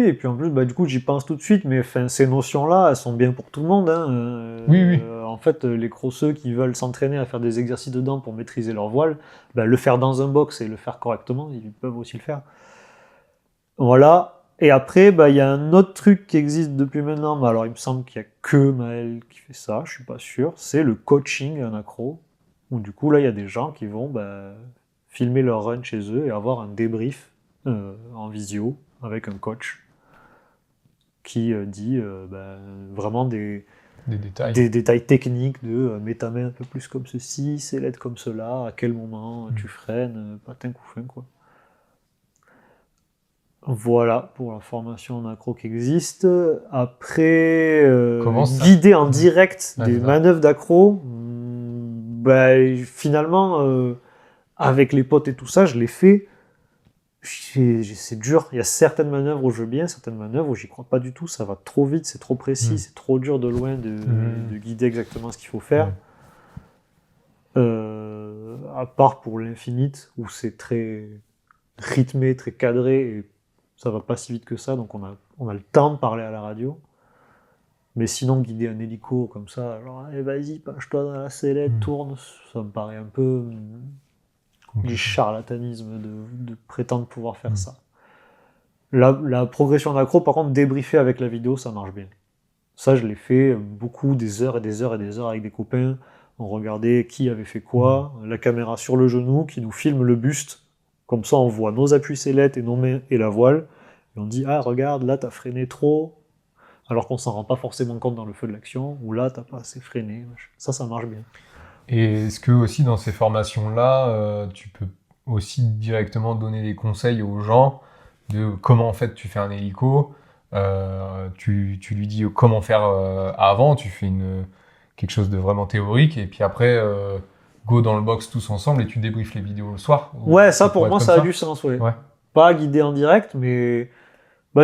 et puis en plus, du coup, j'y pense tout de suite, mais ces notions-là, elles sont bien pour tout le monde. En fait, les crosseux qui veulent s'entraîner à faire des exercices dedans pour maîtriser leur voile, le faire dans un box et le faire correctement, ils peuvent aussi le faire. Voilà. Et après, il y a un autre truc qui existe depuis maintenant, mais alors il me semble qu'il n'y a que Maël qui fait ça, je suis pas sûr, c'est le coaching en accro, où du coup là il y a des gens qui vont filmer leur run chez eux et avoir un débrief en visio avec un coach qui dit vraiment des détails techniques de mets ta main un peu plus comme ceci, sellette comme cela, à quel moment tu freines, patin coup fin quoi. Voilà pour la formation en accro qui existe. Après, guider en direct des manœuvres d'accro, finalement, avec les potes et tout ça, je l'ai fait. C'est dur. Il y a certaines manœuvres où je veux bien, certaines manœuvres où j'y crois pas du tout. Ça va trop vite, c'est trop précis, c'est trop dur de loin de guider exactement ce qu'il faut faire. À part pour l'Infinite, où c'est très rythmé, très cadré, et ça va pas si vite que ça, donc on a le temps de parler à la radio. Mais sinon, guider un hélico comme ça, genre, allez, vas-y, penche-toi dans la sellette, tourne, ça me paraît un peu du charlatanisme de prétendre pouvoir faire ça. La progression d'accro, par contre, débriefer avec la vidéo, ça marche bien. Ça, je l'ai fait beaucoup, des heures et des heures et des heures avec des copains. On regardait qui avait fait quoi, la caméra sur le genou qui nous filme le buste. Comme ça, on voit nos appuis sellettes et nos mains et la voile. Et on dit, ah, regarde, là, t'as freiné trop. Alors qu'on s'en rend pas forcément compte dans le feu de l'action. Ou là, t'as pas assez freiné. Ça marche bien. Et est-ce que aussi dans ces formations-là, tu peux aussi directement donner des conseils aux gens de comment en fait tu fais un hélico, tu lui dis comment faire avant, tu fais quelque chose de vraiment théorique, et puis après... go dans le box tous ensemble et tu débriefes les vidéos le soir. Ouais, ça pour moi ça a du sens, ouais. Pas guidé en direct, mais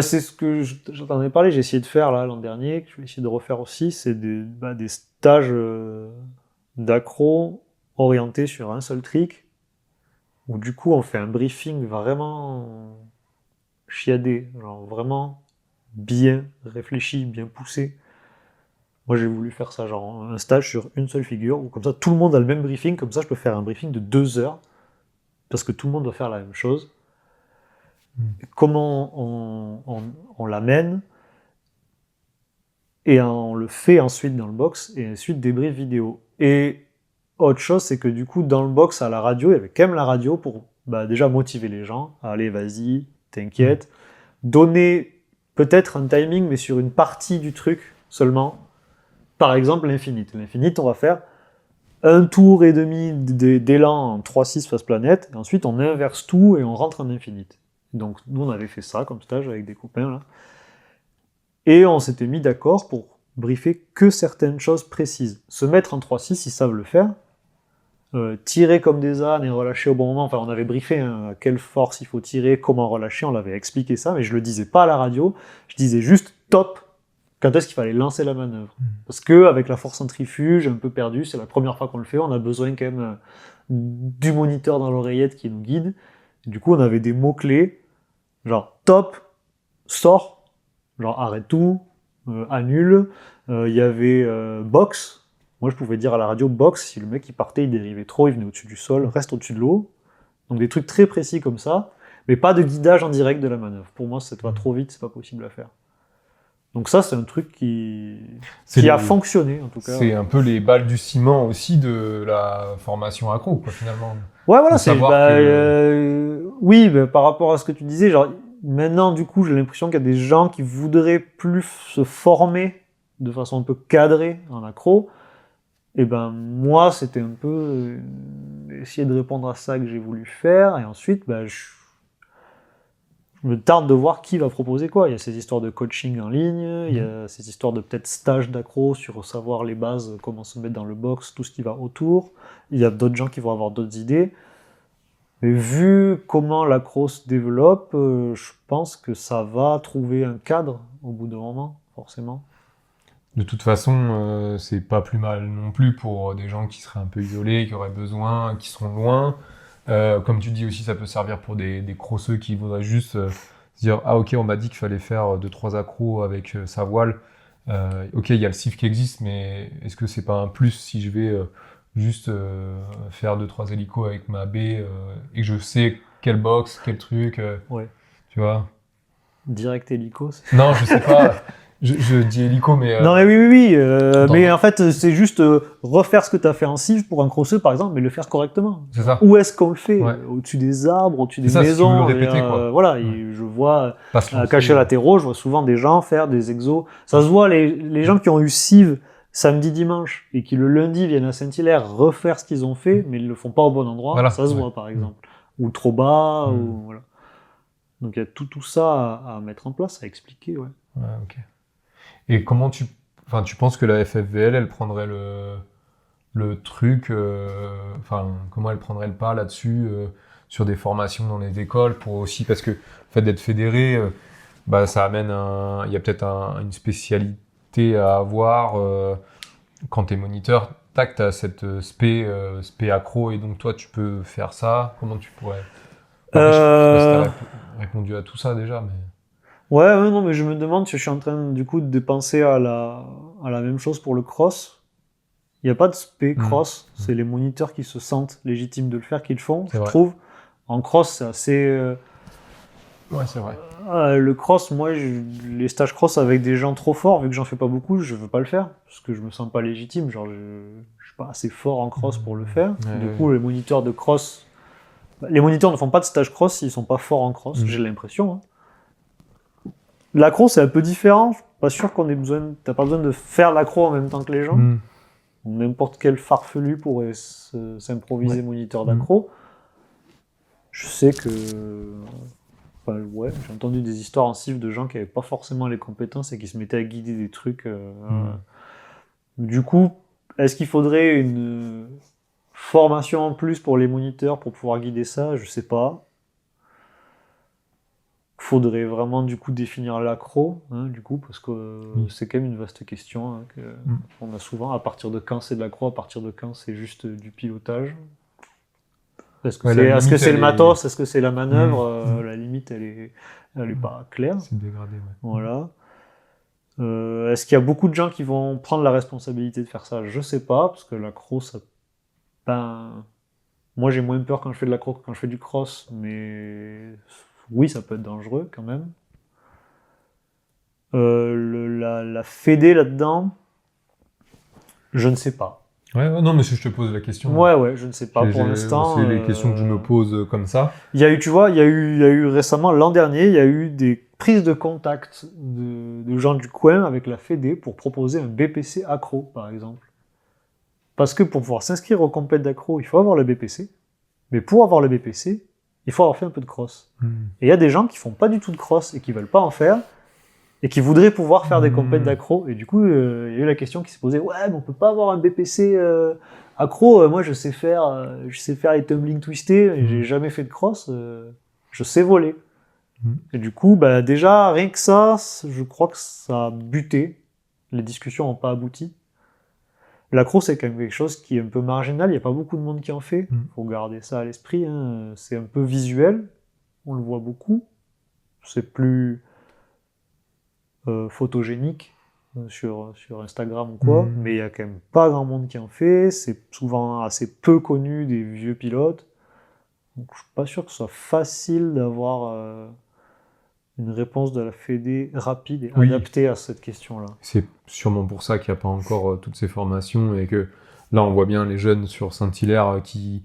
c'est ce que j'en ai parlé, j'ai essayé de faire là l'an dernier, que je vais essayer de refaire aussi, c'est des stages d'accro orientés sur un seul trick, où du coup on fait un briefing vraiment chiadé, genre vraiment bien réfléchi, bien poussé. Moi, j'ai voulu faire ça, genre un stage sur une seule figure, où comme ça, tout le monde a le même briefing, comme ça, je peux faire un briefing de 2 heures, parce que tout le monde doit faire la même chose. Comment on l'amène, et on le fait ensuite dans le box, et ensuite débrief vidéo. Et autre chose, c'est que du coup, dans le box, à la radio, il y avait quand même la radio pour déjà motiver les gens. Allez, vas-y, t'inquiète. Donner peut-être un timing, mais sur une partie du truc seulement. Par exemple, l'Infinite. L'Infinite, on va faire un tour et demi d'élan en 3-6 face planète, et ensuite on inverse tout et on rentre en Infinite. Donc nous, on avait fait ça comme stage avec des copains, là. Et on s'était mis d'accord pour briefer que certaines choses précises. Se mettre en 3-6, ils savent le faire. Tirer comme des ânes et relâcher au bon moment. Enfin, on avait briefé à quelle force il faut tirer, comment relâcher, on l'avait expliqué ça, mais je le disais pas à la radio, je disais juste top quand est-ce qu'il fallait lancer la manœuvre. Parce que avec la force centrifuge, un peu perdu, c'est la première fois qu'on le fait, on a besoin quand même du moniteur dans l'oreillette qui nous guide. Et du coup, on avait des mots-clés, genre top, sort, genre arrête tout, annule. Il y avait box. Moi, je pouvais dire à la radio box, si le mec il partait, il dérivait trop, il venait au-dessus du sol, reste au-dessus de l'eau. Donc des trucs très précis comme ça, mais pas de guidage en direct de la manœuvre. Pour moi, ça va trop vite, c'est pas possible à faire. Donc ça, c'est un truc qui a fonctionné, en tout cas. C'est un peu les balles du ciment aussi de la formation accro, quoi, finalement. Ouais, voilà, c'est... oui, par rapport à ce que tu disais, genre, maintenant, du coup, j'ai l'impression qu'il y a des gens qui voudraient plus se former de façon un peu cadrée en accro. Et ben moi, c'était un peu essayer de répondre à ça que j'ai voulu faire. Et ensuite, je me tarde de voir qui va proposer quoi. Il y a ces histoires de coaching en ligne, il y a ces histoires de peut-être stage d'accro sur savoir les bases, comment se mettre dans le box, tout ce qui va autour. Il y a d'autres gens qui vont avoir d'autres idées. Mais vu comment l'accro se développe, je pense que ça va trouver un cadre au bout d'un moment, forcément. De toute façon, c'est pas plus mal non plus pour des gens qui seraient un peu isolés, qui auraient besoin, qui seront loin. Comme tu dis aussi, ça peut servir pour des crosseux qui voudraient juste se dire « Ah ok, on m'a dit qu'il fallait faire 2-3 accros avec sa voile. Ok, il y a le CIF qui existe, mais est-ce que c'est pas un plus si je vais juste faire 2-3 hélicos avec ma baie et que je sais quel box, quel truc Ouais. Tu vois ? Direct hélico, Non, je sais pas. Je dis hélico, mais... Non, mais oui. Mais en fait, c'est juste refaire ce que tu as fait en CIF pour un crosseux, par exemple, mais le faire correctement. C'est ça. Où est-ce qu'on le fait ? Ouais. Au-dessus des arbres, au-dessus des C'est ça, maisons. si tu veux le répéter, quoi. Voilà, Ouais. et je vois, Pas se lancer. cachés latéraux, je vois souvent des gens faire des exos. Ça se voit, les gens qui ont eu CIV samedi, dimanche, et qui le lundi viennent à Saint-Hilaire refaire ce qu'ils ont fait, mais ils le font pas au bon endroit, Voilà. ça se voit, par exemple. Ou trop bas, Mm. ou voilà. Donc il y a tout ça à mettre en place, à expliquer, ouais. Ouais, ok. Et comment tu penses que la FFVL, elle prendrait le truc, comment elle prendrait le pas là-dessus, sur des formations dans les écoles, pour aussi, parce que le fait d'être fédéré, ça amène il y a peut-être une spécialité à avoir, quand t'es moniteur, tac, t'as cette spé accro, et donc toi, tu peux faire ça. Comment tu pourrais... Après, je sais pas si t'as répondu à tout ça déjà, mais... Ouais, non, mais je me demande si je suis en train, du coup, de penser à la même chose pour le cross. Il n'y a pas de spé cross, c'est les moniteurs qui se sentent légitimes de le faire qui le font, je trouve. En cross, c'est assez... Ouais, c'est vrai. Le cross, moi, les stages cross avec des gens trop forts, vu que j'en fais pas beaucoup, je veux pas le faire, parce que je me sens pas légitime, genre, je suis pas assez fort en cross pour le faire. Du coup, les moniteurs de cross... Les moniteurs ne font pas de stage cross s'ils sont pas forts en cross, j'ai l'impression, hein. L'accro, c'est un peu différent. Je suis pas sûr qu'on ait besoin. T'as pas besoin de faire l'accro en même temps que les gens. N'importe quel farfelu pourrait s'improviser moniteur d'accro. Je sais que. J'ai entendu des histoires en CIF de gens qui n'avaient pas forcément les compétences et qui se mettaient à guider des trucs. Du coup, est-ce qu'il faudrait une formation en plus pour les moniteurs pour pouvoir guider ça ? Je sais pas. Faudrait vraiment du coup définir l'accro, du coup, parce que c'est quand même une vaste question qu'on a souvent. À partir de quand c'est de l'accro, à partir de quand c'est juste du pilotage. Est-ce que c'est le matos, est-ce que c'est la manœuvre La limite, elle est pas claire. C'est dégradé, ouais. Voilà. Est-ce qu'il y a beaucoup de gens qui vont prendre la responsabilité de faire ça ? Je sais pas, parce que l'accro, ça... moi, j'ai moins peur quand je fais de l'accro que quand je fais du cross, mais... Oui, ça peut être dangereux quand même. La fédé là-dedans, je ne sais pas. Ouais, non, mais si je te pose la question. Ouais, je ne sais pas pour l'instant. C'est les questions que je me pose comme ça. Il y a eu, tu vois, il y a eu récemment, l'an dernier, il y a eu des prises de contact de gens du coin avec la fédé pour proposer un BPC accro, par exemple. Parce que pour pouvoir s'inscrire aux compètes d'accro, il faut avoir le BPC. Mais pour avoir le BPC, il faut avoir fait un peu de cross. Et il y a des gens qui font pas du tout de cross et qui veulent pas en faire, et qui voudraient pouvoir faire des compètes Mmh. d'accro. Et du coup, il y a eu la question qui s'est posée, ouais, mais on peut pas avoir un BPC accro. Moi, je sais faire les tumbling twistés, et j'ai jamais fait de cross. Je sais voler. Et du coup, bah, déjà, rien que ça, je crois que ça a buté. Les discussions n'ont pas abouti. L'accro, c'est quand même quelque chose qui est un peu marginal. Il n'y a pas beaucoup de monde qui en fait. Il faut garder ça à l'esprit. Hein. C'est un peu visuel. On le voit beaucoup. C'est plus photogénique sur Instagram ou quoi. Mais il n'y a quand même pas grand monde qui en fait. C'est souvent assez peu connu des vieux pilotes. Donc, je suis pas sûr que ce soit facile d'avoir une réponse de la Fédé rapide et Oui. adaptée à cette question-là. C'est sûrement pour ça qu'il n'y a pas encore toutes ces formations et que là, on voit bien les jeunes sur Saint-Hilaire qui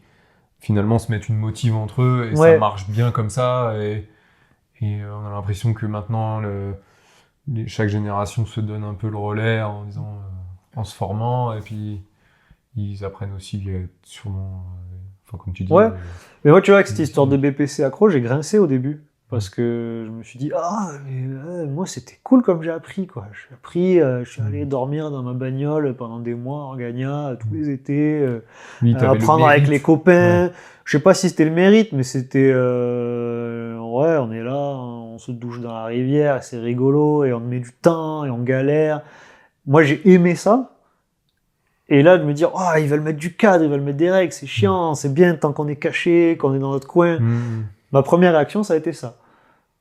finalement se mettent une motive entre eux et Ouais. ça marche bien comme ça. Et on a l'impression que maintenant, chaque génération se donne un peu le relais en disant, en se formant et puis ils apprennent aussi sûrement, enfin comme tu dis. Ouais. Mais moi, tu vois, avec cette histoire de BPC accro, j'ai grincé au début. Parce que je me suis dit, moi c'était cool comme j'ai appris, quoi. J'ai appris, je suis allé dormir dans ma bagnole pendant des mois en Gagnat, tous les étés, Oui, t'avais le apprendre avec mérite. les copains. Ouais. Je sais pas si c'était le mérite, mais c'était, ouais, on est là, on se douche dans la rivière, c'est rigolo, et on met du temps, et on galère. Moi j'ai aimé ça. Et là, de me dire, ils veulent mettre du cadre, ils veulent mettre des règles, c'est chiant, c'est bien tant qu'on est caché, qu'on est dans notre coin. Ma première réaction, ça a été ça.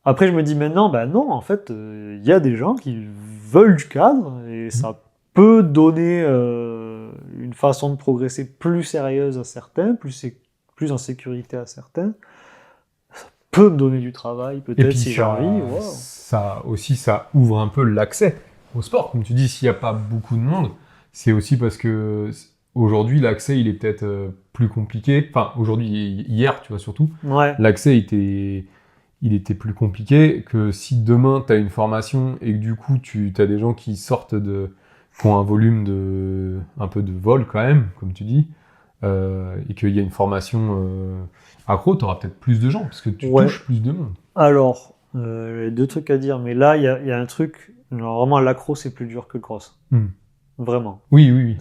Après, je me dis maintenant, bah non, en fait, il y a des gens qui veulent du cadre et ça peut donner une façon de progresser plus sérieuse à certains, plus en sécurité à certains. Ça peut me donner du travail, Et peut-être, puis si j'ai envie. Wow. Ça aussi, ça ouvre un peu l'accès au sport. Comme tu dis, s'il n'y a pas beaucoup de monde, c'est aussi parce que aujourd'hui, l'accès, il est peut-être plus compliqué. Enfin, aujourd'hui, hier, tu vois, surtout, Ouais. l'accès il était plus compliqué que si demain, tu as une formation et que du coup, tu as des gens qui sortent qui ont un volume un peu de vol quand même, comme tu dis, et qu'il y a une formation accro, tu auras peut-être plus de gens, parce que tu touches plus de monde. Alors, deux trucs à dire, mais là, il y a un truc, genre, vraiment, l'accro, c'est plus dur que le cross. Vraiment. Oui.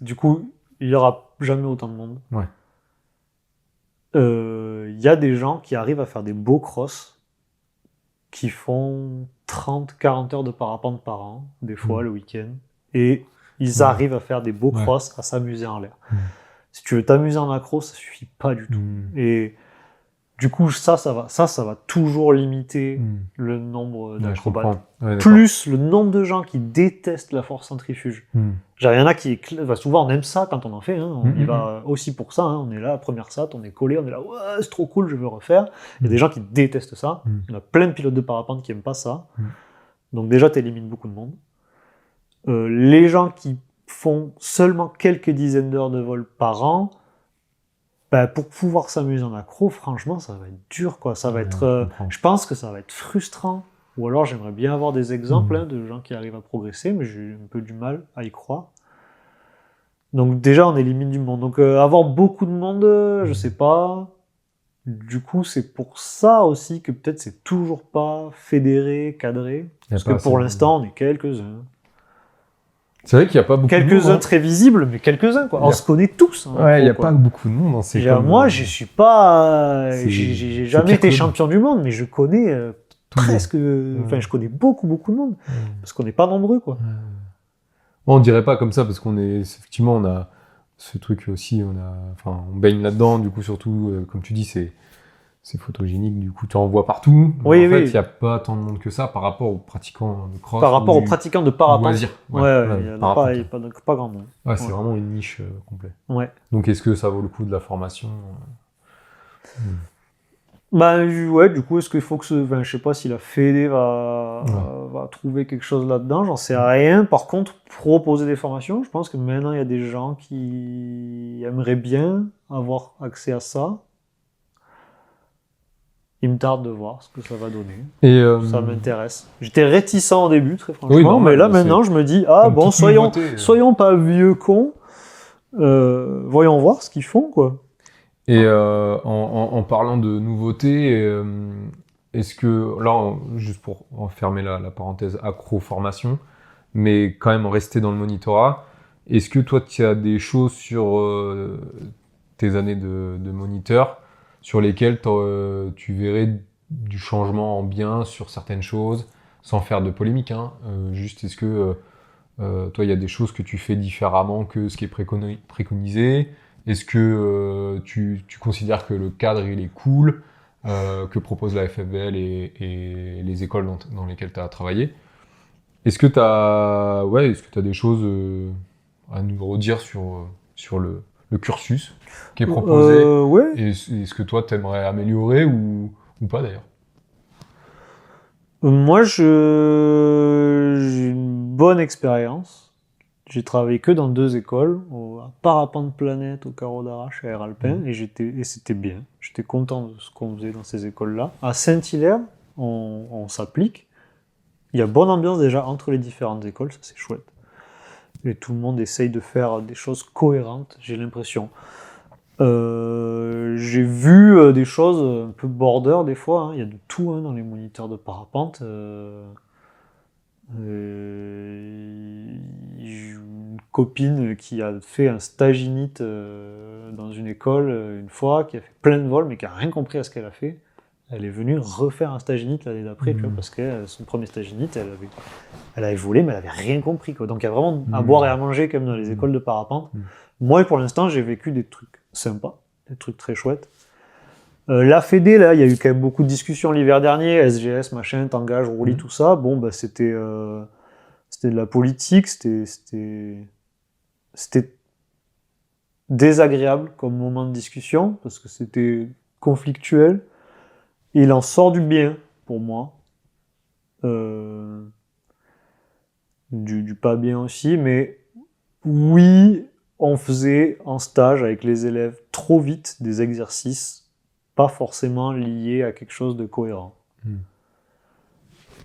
Du coup, il n'y aura jamais autant de monde. Ouais. Il y a des gens qui arrivent à faire des beaux crosс, qui font 30-40 heures de parapente par an, des fois le week-end, et ils arrivent à faire des beaux crosss, à s'amuser en l'air. Si tu veux t'amuser en accro, ça suffit pas du tout. Et du coup, ça va toujours limiter le nombre d'acrobates. Plus le nombre de gens qui détestent la force centrifuge. Genre, il y en a qui... souvent, on aime ça quand on en fait. Hein. On y va aussi pour ça. Hein. On est là, première SAT, on est collé, on est là, ouais, c'est trop cool, je veux refaire. Il y a des gens qui détestent ça. Il y en a plein de pilotes de parapente qui n'aiment pas ça. Donc déjà, tu élimines beaucoup de monde. Les gens qui font seulement quelques dizaines d'heures de vol par an, pour pouvoir s'amuser en accro, franchement, ça va être dur, quoi. Ça va être, je pense que ça va être frustrant. Ou alors, j'aimerais bien avoir des exemples de gens qui arrivent à progresser, mais j'ai un peu du mal à y croire. Donc déjà, on élimine du monde. Donc avoir beaucoup de monde, je sais pas. Du coup, c'est pour ça aussi que peut-être c'est toujours pas fédéré, cadré. Parce que pour l'instant, on est quelques-uns. C'est vrai qu'il n'y a pas beaucoup de monde. Quelques-uns très visibles, mais quelques-uns, quoi. On se connaît tous. Hein, ouais, il n'y a pas beaucoup de monde. Moi, je suis pas... J'ai jamais été champion du monde, mais je connais presque... Enfin, je connais beaucoup de monde. Parce qu'on n'est pas nombreux, quoi. On dirait pas comme ça, parce qu'on est... Effectivement, on a ce truc aussi, on baigne là-dedans, du coup, surtout, comme tu dis, c'est photogénique, du coup, tu en vois partout. Oui, en fait, il n'y a pas tant de monde que ça par rapport aux pratiquants de cross. Par rapport aux pratiquants de parapente. Il n'y a pas grand monde. Ouais, c'est vraiment une niche complète. Ouais. Donc, est-ce que ça vaut le coup de la formation du coup, est-ce qu'il faut que je sais pas si la Fédé va trouver quelque chose là-dedans, j'en sais rien. Par contre, proposer des formations, je pense que maintenant, il y a des gens qui aimeraient bien avoir accès à ça. Il me tarde de voir ce que ça va donner. Et ça m'intéresse. J'étais réticent au début, très franchement, mais là, maintenant, je me dis, soyons pas vieux cons, voyons voir ce qu'ils font, quoi. Et en parlant de nouveautés, est-ce que, là, juste pour fermer la parenthèse accro-formation, mais quand même rester dans le monitorat, est-ce que toi, tu as des choses sur tes années de moniteur sur lesquelles tu verrais du changement en bien sur certaines choses, sans faire de polémique, hein, juste est-ce que toi, il y a des choses que tu fais différemment que ce qui est préconisé? Est-ce que tu considères que le cadre il est cool, que propose la FFVL et les écoles dans lesquelles tu as travaillé? Est-ce que tu as des choses à nous redire sur le cursus qui est proposé? Ouais. Et est-ce que toi, tu aimerais améliorer ou pas d'ailleurs? Moi, j'ai une bonne expérience. J'ai travaillé que dans 2 écoles, à Parapente Planète, au Carreau d'Arrache et à Air Alpin, et c'était bien. J'étais content de ce qu'on faisait dans ces écoles-là. À Saint-Hilaire, on s'applique. Il y a bonne ambiance déjà entre les différentes écoles, ça c'est chouette. Et tout le monde essaye de faire des choses cohérentes, j'ai l'impression. J'ai vu des choses un peu border des fois, hein. Il y a de tout, hein, dans les moniteurs de parapente. J'ai une copine qui a fait un staginite dans une école une fois, qui a fait plein de vols, mais qui a rien compris à ce qu'elle a fait. Elle est venue refaire un staginite l'année d'après, tu vois, parce que son premier staginite, elle avait volé, mais elle avait rien compris, quoi. Donc il y a vraiment à boire et à manger comme dans les écoles de parapente. Moi, pour l'instant, j'ai vécu des trucs sympas, des trucs très chouettes. La Fédé, là, il y a eu quand même beaucoup de discussions l'hiver dernier, SGS, machin, tangage, roulis, tout ça. Bon, bah, c'était de la politique, c'était désagréable comme moment de discussion, parce que c'était conflictuel. Et il en sort du bien, pour moi. Du pas bien aussi, mais oui, on faisait en stage avec les élèves trop vite des exercices pas forcément liés à quelque chose de cohérent.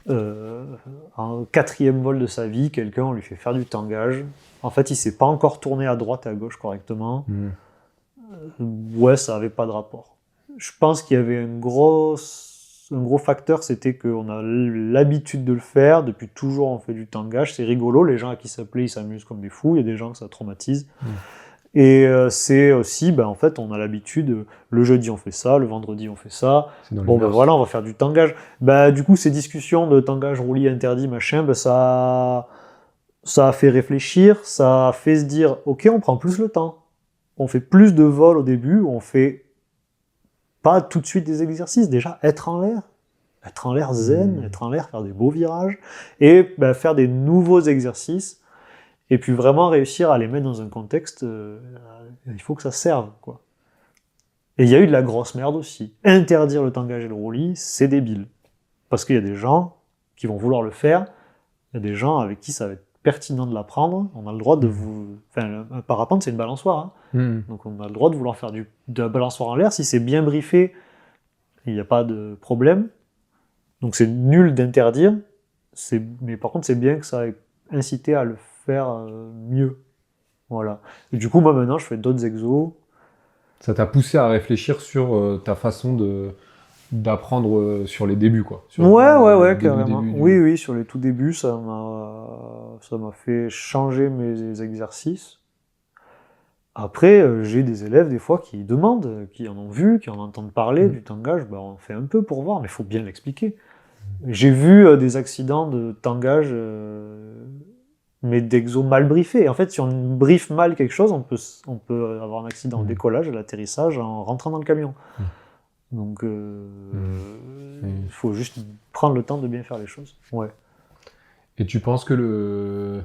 En 4e vol de sa vie, quelqu'un, on lui fait faire du tangage. En fait, il s'est pas encore tourné à droite et à gauche correctement. Ouais, ça avait pas de rapport. Je pense qu'il y avait un gros facteur, c'était qu'on a l'habitude de le faire. Depuis toujours, on fait du tangage. C'est rigolo. Les gens à qui ça plaît, ils s'amusent comme des fous. Il y a des gens que ça traumatise. Et c'est aussi, ben, en fait, on a l'habitude, le jeudi on fait ça, le vendredi on fait ça. Bon, ben voilà, on va faire du tangage. Ben, du coup, ces discussions de tangage, roulis, interdit, machin, ben, ça a fait réfléchir, ça a fait se dire, ok, on prend plus le temps. On fait plus de vols au début, on fait pas tout de suite des exercices. Déjà, être en l'air zen, être en l'air, faire des beaux virages, et ben, faire des nouveaux exercices. Et puis vraiment réussir à les mettre dans un contexte, il faut que ça serve, quoi. Et il y a eu de la grosse merde aussi. Interdire le tangage et le roulis, c'est débile. Parce qu'il y a des gens qui vont vouloir le faire, il y a des gens avec qui ça va être pertinent de l'apprendre, on a le droit de vous... Enfin, un parapente, c'est une balançoire, hein. Donc on a le droit de vouloir faire de la balançoire en l'air, si c'est bien briefé, il n'y a pas de problème. Donc c'est nul d'interdire, mais par contre c'est bien que ça ait incité à le faire mieux. Voilà. Et du coup, moi maintenant, je fais d'autres exos. Ça t'a poussé à réfléchir sur ta façon d'apprendre sur les débuts, quoi. Ouais, carrément. Oui, sur les tout débuts, ça m'a fait changer mes exercices. Après, j'ai des élèves, des fois, qui demandent, qui en ont vu, qui en entendent parler du tangage. Ben, on fait un peu pour voir, mais il faut bien l'expliquer. J'ai vu des accidents de tangage, mais d'exo mal briefés. En fait, si on briefe mal quelque chose, on peut avoir un accident au décollage, à l'atterrissage, en rentrant dans le camion. Donc, il faut juste prendre le temps de bien faire les choses. Ouais. Et tu penses que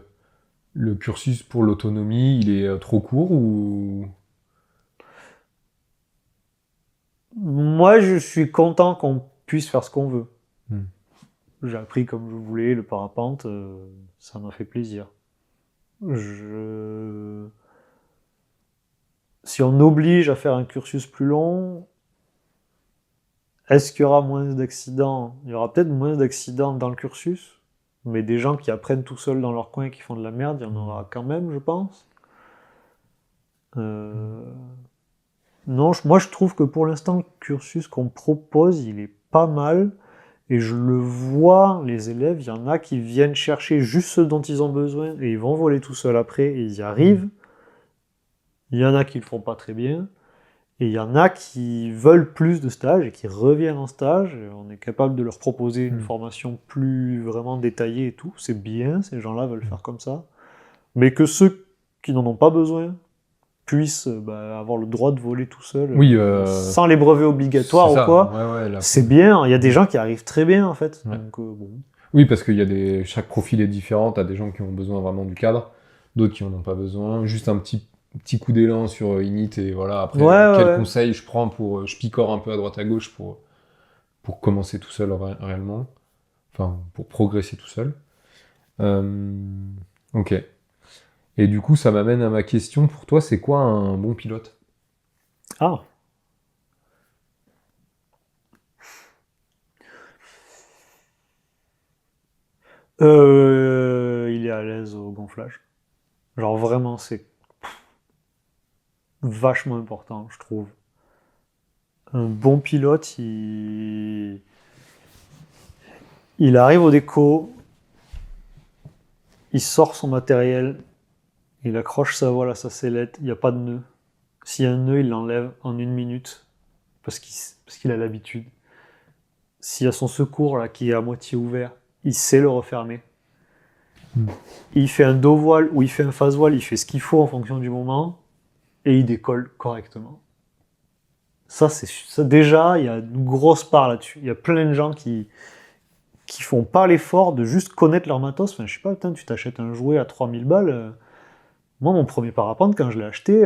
le cursus pour l'autonomie, il est trop court ou... Moi, je suis content qu'on puisse faire ce qu'on veut. J'ai appris comme je voulais le parapente, ça m'a fait plaisir. Si on oblige à faire un cursus plus long, est-ce qu'il y aura moins d'accidents? Il y aura peut-être moins d'accidents dans le cursus, mais des gens qui apprennent tout seuls dans leur coin et qui font de la merde, il y en aura quand même, je pense. Non, moi je trouve que pour l'instant, le cursus qu'on propose, il est pas mal. Et je le vois, les élèves, il y en a qui viennent chercher juste ce dont ils ont besoin et ils vont voler tout seuls après et ils y arrivent. Il y en a qui le font pas très bien. Et il y en a qui veulent plus de stages et qui reviennent en stage. Et on est capable de leur proposer une formation plus vraiment détaillée et tout. C'est bien, ces gens-là veulent faire comme ça. Mais que ceux qui n'en ont pas besoin puissent avoir le droit de voler tout seul, Oui, sans les brevets obligatoires c'est ou ça. quoi. Ouais, là, C'est bien, il y a des gens qui arrivent très bien en fait. Ouais. Donc, bon. Oui, parce qu'il y a chaque profil est différent. T'as des gens qui ont besoin vraiment du cadre, d'autres qui en ont pas besoin. Juste un petit coup d'élan sur Init et voilà. Après, quel conseil je prends je picore un peu à droite à gauche pour commencer tout seul réellement. Enfin, pour progresser tout seul. Ok. Et du coup, ça m'amène à ma question. Pour toi, c'est quoi un bon pilote? Ah. Il est à l'aise au gonflage. Genre vraiment, c'est vachement important, je trouve. Un bon pilote, il arrive au déco, il sort son matériel, il accroche sa voile à sa sellette, il n'y a pas de nœud. S'il y a un nœud, il l'enlève en 1 minute, parce qu'il a l'habitude. S'il y a son secours là, qui est à moitié ouvert, il sait le refermer. Il fait un dos voile ou il fait un face voile, il fait ce qu'il faut en fonction du moment, et il décolle correctement. Ça, déjà, il y a une grosse part là-dessus. Il y a plein de gens qui font pas l'effort de juste connaître leur matos. Enfin, je sais pas, putain, tu t'achètes un jouet à 3000 balles. Moi, mon premier parapente, quand je l'ai acheté,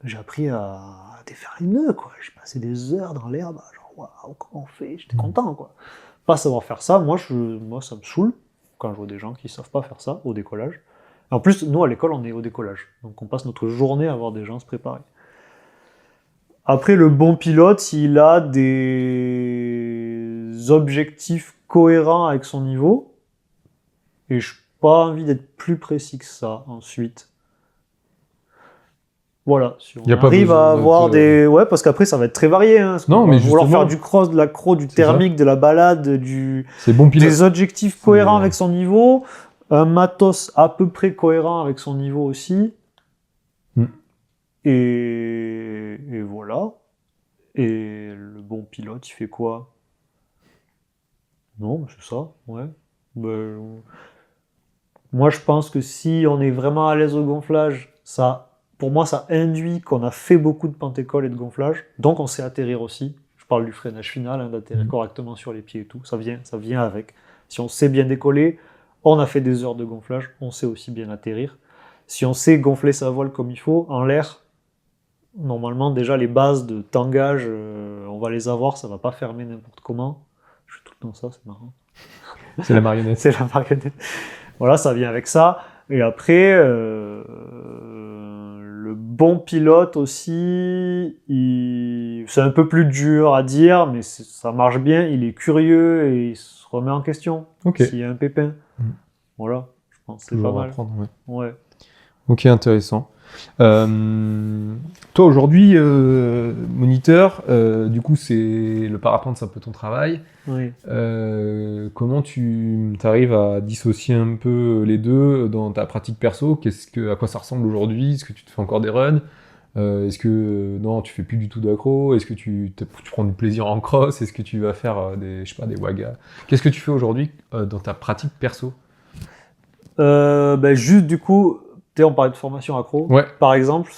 j'ai appris à défaire les nœuds, quoi. J'ai passé des heures dans l'herbe, genre, waouh, comment on fait? J'étais content, quoi. Pas savoir faire ça, moi, ça me saoule quand je vois des gens qui savent pas faire ça au décollage. Et en plus, nous, à l'école, on est au décollage. Donc, on passe notre journée à voir des gens se préparer. Après, le bon pilote, il a des objectifs cohérents avec son niveau. Et je n'ai pas envie d'être plus précis que ça ensuite. Voilà, si on arrive à avoir des... Ouais, parce qu'après, ça va être très varié. Hein, non, mais vouloir faire du cross, de l'accro, du thermique, de la balade, des objectifs cohérents avec son niveau, un matos à peu près cohérent avec son niveau aussi. Et voilà. Et le bon pilote, il fait quoi? Non, c'est ça, ouais. Moi, je pense que si on est vraiment à l'aise au gonflage, pour moi, ça induit qu'on a fait beaucoup de pentécolle et de gonflage, donc on sait atterrir aussi. Je parle du freinage final, d'atterrir correctement sur les pieds et tout. Ça vient avec. Si on sait bien décoller, on a fait des heures de gonflage, on sait aussi bien atterrir. Si on sait gonfler sa voile comme il faut, en l'air, normalement, déjà, les bases de tangage, on va les avoir, ça va pas fermer n'importe comment. Je fais tout le temps ça, c'est marrant. C'est la marionnette. C'est la marionnette. Voilà, ça vient avec ça. Et après, le bon pilote aussi, c'est un peu plus dur à dire, mais ça marche bien. Il est curieux et il se remet en question s'il y a un pépin. Voilà, je pense que c'est pas mal. Ouais. Ok, intéressant. Toi aujourd'hui, moniteur, du coup c'est le parapente, c'est un peu ton travail. Oui. Comment tu arrives à dissocier un peu les deux dans ta pratique perso? À quoi ça ressemble aujourd'hui? Est-ce que tu te fais encore des runs? Est-ce que non, tu fais plus du tout d'accro? Est-ce que tu prends du plaisir en cross? Est-ce que tu vas faire des wagas? Qu'est-ce que tu fais aujourd'hui dans ta pratique perso? Juste du coup, on parlait de formation accro. Ouais. Par exemple,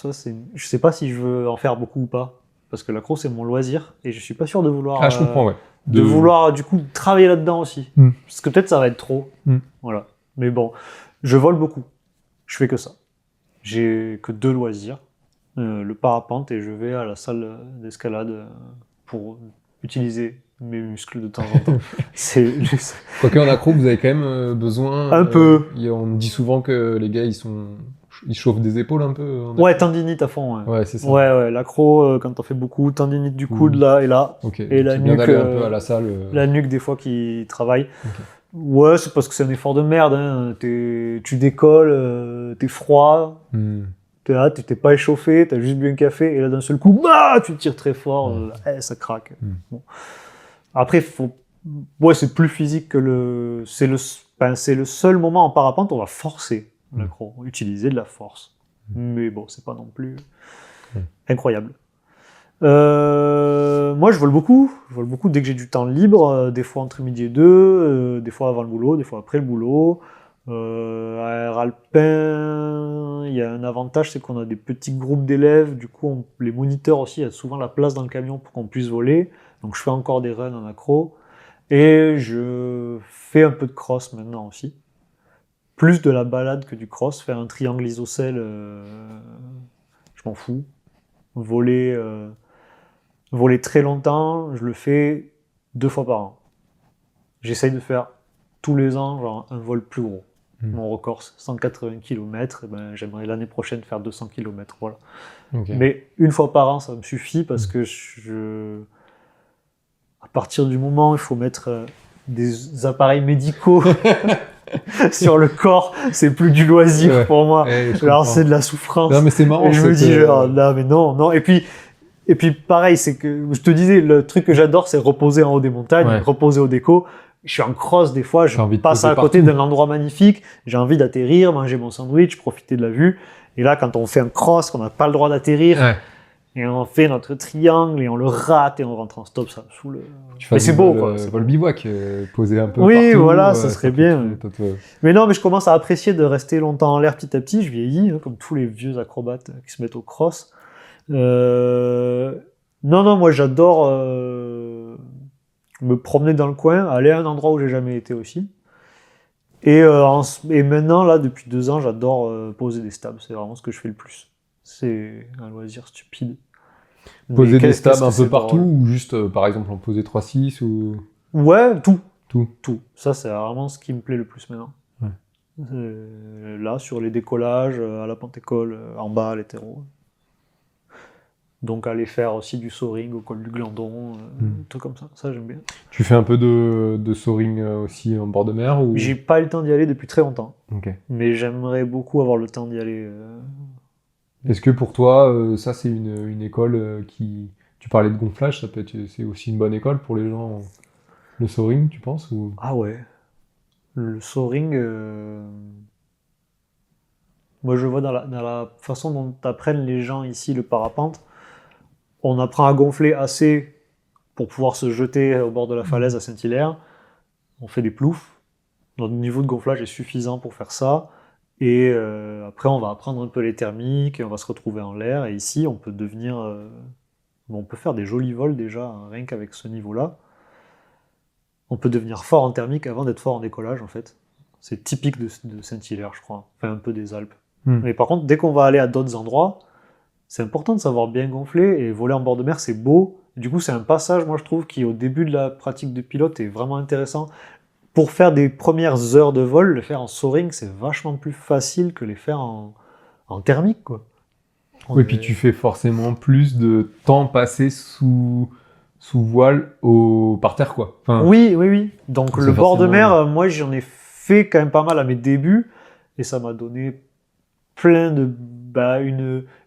je sais pas si je veux en faire beaucoup ou pas, parce que l'accro c'est mon loisir et je suis pas sûr de vouloir. Ah, je comprends, ouais. De vouloir du coup travailler là-dedans aussi, parce que peut-être ça va être trop. Voilà. Mais bon, je vole beaucoup. Je fais que ça. J'ai que 2 loisirs, le parapente et je vais à la salle d'escalade pour utiliser mes muscles de temps en temps. Quoique en accro, vous avez quand même besoin... Un peu. On dit souvent que les gars, ils chauffent des épaules un peu. Ouais, tendinite à fond. Ouais, c'est ça. Ouais, l'accro, quand on fait beaucoup, tendinite du coude là et là. Okay. Et la nuque, un peu à la salle. La nuque des fois qui travaille. Okay. Ouais, c'est parce que c'est un effort de merde. Hein. Tu décolles, t'es froid. T'es là, tu t'es pas échauffé, t'as juste bu un café, et là d'un seul coup, tu tires très fort, ça craque. Bon. Après, faut Ouais, c'est plus physique que le... c'est le seul moment en parapente où on va forcer l'accro, utiliser de la force. Mais bon, c'est pas non plus incroyable. Moi, je vole beaucoup. Je vole beaucoup dès que j'ai du temps libre, des fois entre midi et deux, des fois avant le boulot, des fois après le boulot. À Alpin, il y a un avantage, c'est qu'on a des petits groupes d'élèves. Du coup, les moniteurs aussi, il y a souvent la place dans le camion pour qu'on puisse voler. Donc, je fais encore des runs en accro. Et je fais un peu de cross maintenant aussi. Plus de la balade que du cross. Faire un triangle isocèle, je m'en fous. Voler très longtemps, je le fais 2 fois par an. J'essaye de faire tous les ans genre, un vol plus gros. Mon record, c'est 180 km. Et ben, j'aimerais l'année prochaine faire 200 km. Voilà. Ok. Mais une fois par an, ça me suffit parce que à partir du moment où il faut mettre des appareils médicaux sur le corps, c'est plus du loisir Ouais. pour moi. Je Alors comprends. c'est de la souffrance. Non, mais c'est marrant. Et je me cette, dis genre, non, mais non, non. Et puis pareil, c'est que je te disais, le truc que j'adore, c'est reposer en haut des montagnes, Ouais. reposer au déco. Je suis en cross des fois, je T'as envie de passe poser à côté partout. d'un endroit magnifique, j'ai envie d'atterrir, manger mon sandwich, profiter de la vue. Et là, quand on fait un cross, qu'on n'a pas le droit d'atterrir, Ouais. et on fait notre triangle, et on le rate, et on rentre en stop, ça me saoule. Tu Mais fasses c'est du beau, vol, quoi. C'est vol beau. bivouac, poser un peu Oui, partout. voilà, ça serait bien. Mais non, mais je commence à apprécier de rester longtemps en l'air petit à petit. Je vieillis, hein, comme tous les vieux acrobates qui se mettent au cross. Non, moi j'adore me promener dans le coin, aller à un endroit où j'ai jamais été aussi. Et maintenant, là, depuis 2 ans, j'adore poser des stabs. C'est vraiment ce que je fais le plus. C'est un loisir stupide. Poser Mais des qu'est-ce stabs que un c'est peu partout drôle. ou juste, par exemple, en poser 3-6 ou Ouais, tout. tout. Tout. Ça, c'est vraiment ce qui me plaît le plus maintenant. Ouais. Là, sur les décollages, à la Pentecôte, en bas, à l'hétéro. Donc, aller faire aussi du soaring au col du Glandon, tout comme ça. Ça, j'aime bien. Tu fais un peu de soaring aussi en bord de mer ou... J'ai pas eu le temps d'y aller depuis très longtemps. Ok. Mais j'aimerais beaucoup avoir le temps d'y aller. Est-ce que pour toi, ça c'est une école qui... Tu parlais de gonflage, c'est aussi une bonne école pour les gens, le soaring, tu penses ou... Ah ouais. Le soaring, moi je vois dans la façon dont apprennent les gens ici le parapente, on apprend à gonfler assez pour pouvoir se jeter au bord de la falaise à Saint-Hilaire. On fait des ploufs. Notre niveau de gonflage est suffisant pour faire ça. Et après, on va apprendre un peu les thermiques, et on va se retrouver en l'air. Et ici, on peut on peut faire des jolis vols déjà, hein, rien qu'avec ce niveau-là. On peut devenir fort en thermique avant d'être fort en décollage, en fait. C'est typique de Saint-Hilaire, je crois. Enfin, un peu des Alpes. Mais par contre, dès qu'on va aller à d'autres endroits, c'est important de savoir bien gonfler, et voler en bord de mer, c'est beau. Du coup, c'est un passage, moi, je trouve, qui, au début de la pratique de pilote, est vraiment intéressant. Pour faire des premières heures de vol, le faire en soaring, c'est vachement plus facile que les faire en thermique, quoi. Oui, puis tu fais forcément plus de temps passé sous voile par terre, quoi. Enfin, Oui. Donc c'est le bord de forcément- mer, moi j'en ai fait quand même pas mal à mes débuts, et ça m'a donné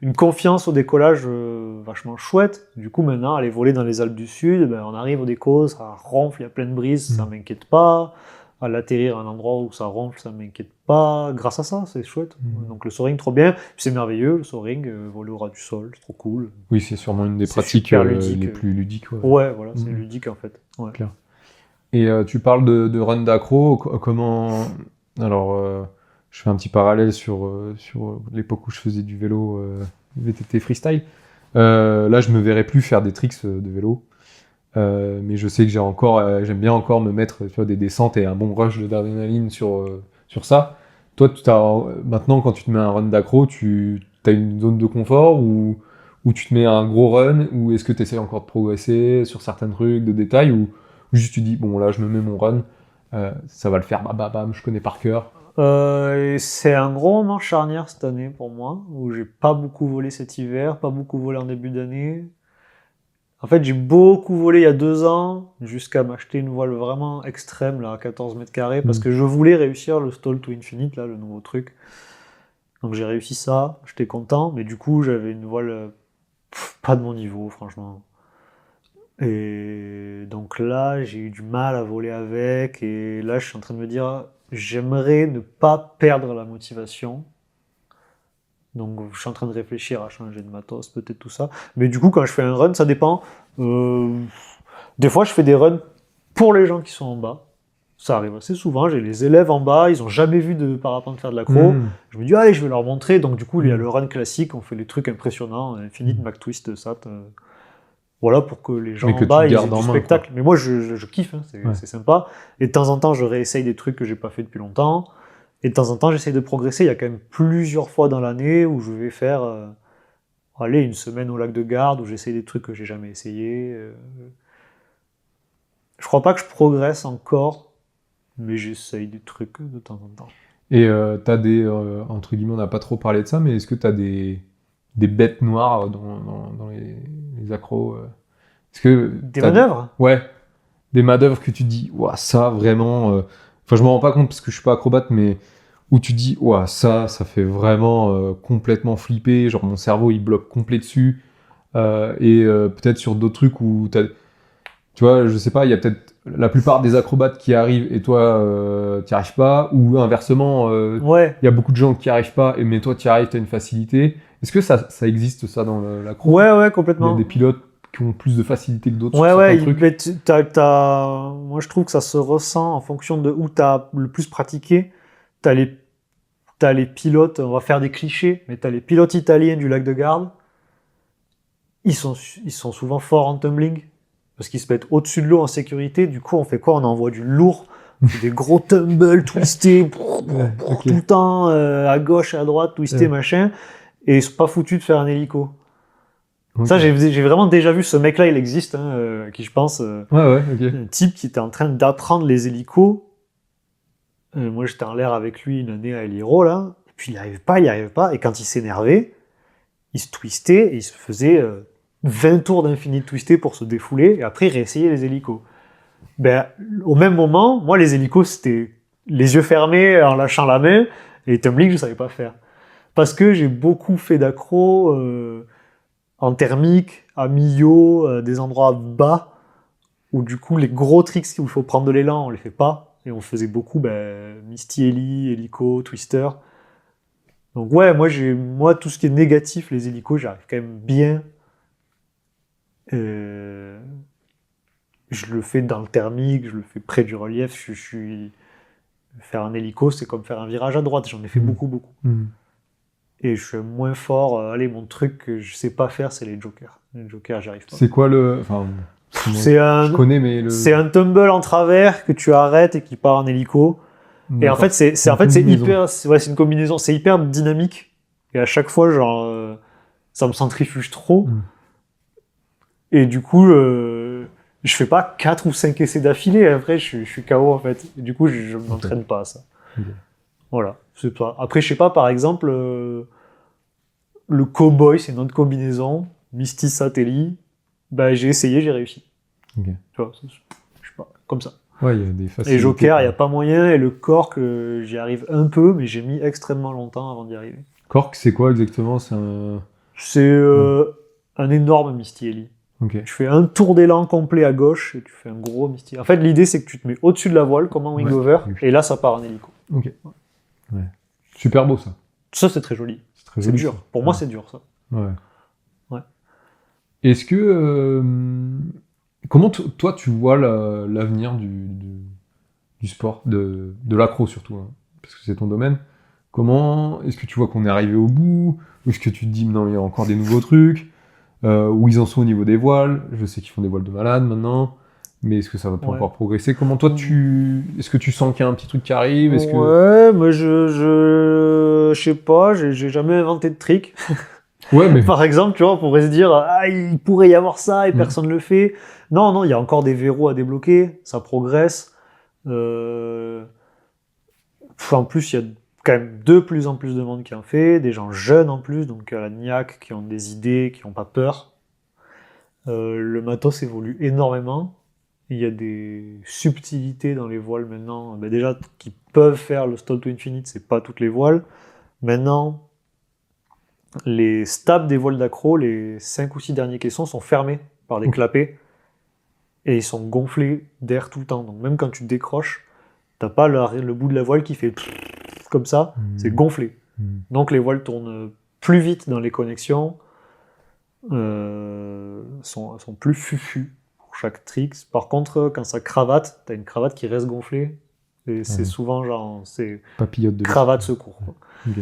une confiance au décollage vachement chouette. Du coup maintenant, aller voler dans les Alpes du Sud, on arrive au déco, ça ronfle, il y a plein de brise, ça m'inquiète pas. À l'atterrir à un endroit où ça ronfle, ça m'inquiète pas. Grâce à ça, c'est chouette. Donc le soaring, trop bien. Puis c'est merveilleux, le soaring, voler au ras du sol, c'est trop cool. Oui, c'est sûrement une des C'est pratiques super ludique. les plus ludiques. Ouais. Ouais, voilà, c'est Mhm. ludique en fait. Ouais. Clair. Et tu parles de run d'accro, comment... Alors, je fais un petit parallèle sur l'époque où je faisais du vélo VTT freestyle. Là, je me verrais plus faire des tricks de vélo. Mais je sais que j'aime bien encore me mettre des descentes et un bon rush d'adrénaline sur ça. Toi, maintenant, quand tu te mets un run d'accro, tu as une zone de confort ou tu te mets un gros run, ou est-ce que tu essaies encore de progresser sur certains trucs, de détails, ou juste tu dis, bon là, je me mets mon run, ça va le faire, bam, je connais par cœur. Et c'est un gros moment charnière cette année pour moi, où j'ai pas beaucoup volé cet hiver, pas beaucoup volé en début d'année. En fait, j'ai beaucoup volé il y a 2 ans, jusqu'à m'acheter une voile vraiment extrême, là, à 14 mètres carrés, parce que je voulais réussir le Stall to Infinite, là, le nouveau truc. Donc j'ai réussi ça, j'étais content, mais du coup, j'avais une voile pas de mon niveau, franchement. Et donc là, j'ai eu du mal à voler avec. Et là, je suis en train de me dire, j'aimerais ne pas perdre la motivation. Donc je suis en train de réfléchir à changer de matos, peut-être tout ça. Mais du coup, quand je fais un run, ça dépend. Des fois, je fais des runs pour les gens qui sont en bas. Ça arrive assez souvent. J'ai les élèves en bas, ils n'ont jamais vu de parapente faire de l'accro. Je me dis, allez, je vais leur montrer. Donc du coup, il y a le run classique, on fait les trucs impressionnants, Infinite, McTwist, SAT. Voilà, pour que les gens Mais que en bas tu ils aient gardes du en main, spectacle. quoi. Mais moi, je kiffe, hein, Ouais. c'est sympa. Et de temps en temps, je réessaye des trucs que j'ai pas fait depuis longtemps. Et de temps en temps, j'essaye de progresser. Il y a quand même plusieurs fois dans l'année où je vais faire allez, une semaine au lac de Garde, où j'essaye des trucs que j'ai jamais essayé. Je crois pas que je progresse encore, mais j'essaye des trucs de temps en temps. Et t'as des, entre guillemets, on n'a pas trop parlé de ça, mais est-ce que t'as des bêtes noires dans les accros Est-ce que Des t'as manœuvres? Ouais, des manœuvres que tu dis, ouah, ça vraiment. Enfin, je m'en rends pas compte parce que je suis pas acrobate, mais où tu dis, ouah, ça fait vraiment complètement flipper. Genre, mon cerveau, il bloque complet dessus. Et peut-être sur d'autres trucs où tu vois, je sais pas, il y a peut-être la plupart des acrobates qui arrivent et toi, t'y arrives pas. Ou inversement, Ouais. il y a beaucoup de gens qui n'y arrivent pas, mais toi, tu y arrives, tu as une facilité. Est-ce que ça existe, ça, dans l'accro? Ouais, Il y a complètement. des pilotes qui ont plus de facilité que d'autres Ouais, sur ouais, certains trucs. mais moi je trouve que ça se ressent en fonction de où tu as le plus pratiqué. T'as les, t'as les pilotes, on va faire des clichés, mais tu as les pilotes italiens du lac de Garde. Ils sont souvent forts en tumbling, parce qu'ils se mettent au-dessus de l'eau en sécurité. Du coup, on fait quoi? On envoie du lourd, on fait des gros tumbles twistés, Ok. tout le temps, à gauche et à droite, twistés, Ouais. machin. Et ils sont pas foutus de faire un hélico. Ok. Ça, j'ai vraiment déjà vu ce mec-là, il existe, hein, qui je pense, Ouais, ok. un type qui était en train d'apprendre les hélicos. Moi, j'étais en l'air avec lui une année à El Hierro, là. Et puis, il n'y arrivait pas. Et quand il s'énervait, il se twistait et il se faisait 20 tours d'infini twisté pour se défouler. Et après, il réessayait les hélicos. Ben, au même moment, moi, les hélicos, c'était les yeux fermés en lâchant la main. Et les tumbling, je ne savais pas faire. Parce que j'ai beaucoup fait d'accro en thermique, à Millau, des endroits bas, où du coup, les gros tricks où il faut prendre de l'élan, on les fait pas. Et on faisait beaucoup Misty Heli, Hélico, Twister. Donc ouais, moi, tout ce qui est négatif, les hélicos, j'arrive quand même bien. Euh, je le fais dans le thermique, je le fais près du relief. Faire un hélico, c'est comme faire un virage à droite. J'en ai fait beaucoup. Et je suis moins fort. Allez, mon truc que je sais pas faire, c'est les jokers. Les jokers, j'arrive pas. C'est quoi le. Enfin, C'est je connais, mais c'est un tumble en travers que tu arrêtes et qui part en hélico. Et en D'accord. fait, c'est Une combinaison. hyper, c'est une combinaison, c'est hyper dynamique. Et à chaque fois, genre, ça me centrifuge trop. Et du coup, je fais pas 4 ou 5 essais d'affilée. Après, je suis KO en fait. Et du coup, je m'entraîne pas à ça. Ok. Voilà, c'est pas. Après, je sais pas, par exemple, le cowboy, c'est une autre combinaison. Misty Satelli. Ben, j'ai essayé, j'ai réussi. Ok. Tu vois, je sais pas, comme ça. Ouais, il y a des facilités. Et Joker, il n'y a quoi. pas moyen. Et le cork, j'y arrive un peu, mais j'ai mis extrêmement longtemps avant d'y arriver. Cork, c'est quoi exactement? C'est un. C'est un énorme Misty Heli. Ok. Tu fais un tour d'élan complet à gauche et tu fais un gros Misty. En fait, l'idée, c'est que tu te mets au-dessus de la voile, comme un wingover, et là, ça part en hélico. Ok. Ouais. Super beau ça. Ça, c'est très joli. C'est très C'est joli, dur. ça. Pour moi, Ouais. c'est dur, ça. Ouais. Ouais. Est-ce que. Comment toi tu vois l'avenir du sport, de l'accro surtout, hein, parce que c'est ton domaine? Comment est-ce que tu vois qu'on est arrivé au bout? Ou est-ce que tu te dis non, il y a encore des nouveaux trucs? Où ils en sont au niveau des voiles? Je sais qu'ils font des voiles de malade maintenant, mais est-ce que ça va pas Ouais. encore progresser? Comment toi est-ce que tu sens qu'il y a un petit truc qui arrive? Est-ce que Ouais, mais je sais pas, j'ai jamais inventé de trick. ouais, mais Par exemple, tu vois, on pourrait se dire, ah, il pourrait y avoir ça et personne ne le fait. Non, il y a encore des verrous à débloquer, ça progresse. En plus, il y a quand même de plus en plus de monde qui en fait, des gens jeunes en plus, donc à la niaque, qui ont des idées, qui n'ont pas peur. Le matos évolue énormément. Il y a des subtilités dans les voiles maintenant. Déjà, qui peuvent faire le stall to infinite, c'est pas toutes les voiles. Maintenant, les stabs des voiles d'accro, les 5 ou 6 derniers caissons, sont fermés par des Ok. clapets. et ils sont gonflés d'air tout le temps. Donc même quand tu décroches, t'as pas le bout de la voile qui fait comme ça, c'est gonflé. Donc les voiles tournent plus vite dans les connexions, sont plus fufus pour chaque trick. Par contre, quand ça cravate, t'as une cravate qui reste gonflée, et c'est souvent genre, c'est Papillote de cravate secours, quoi. Ok.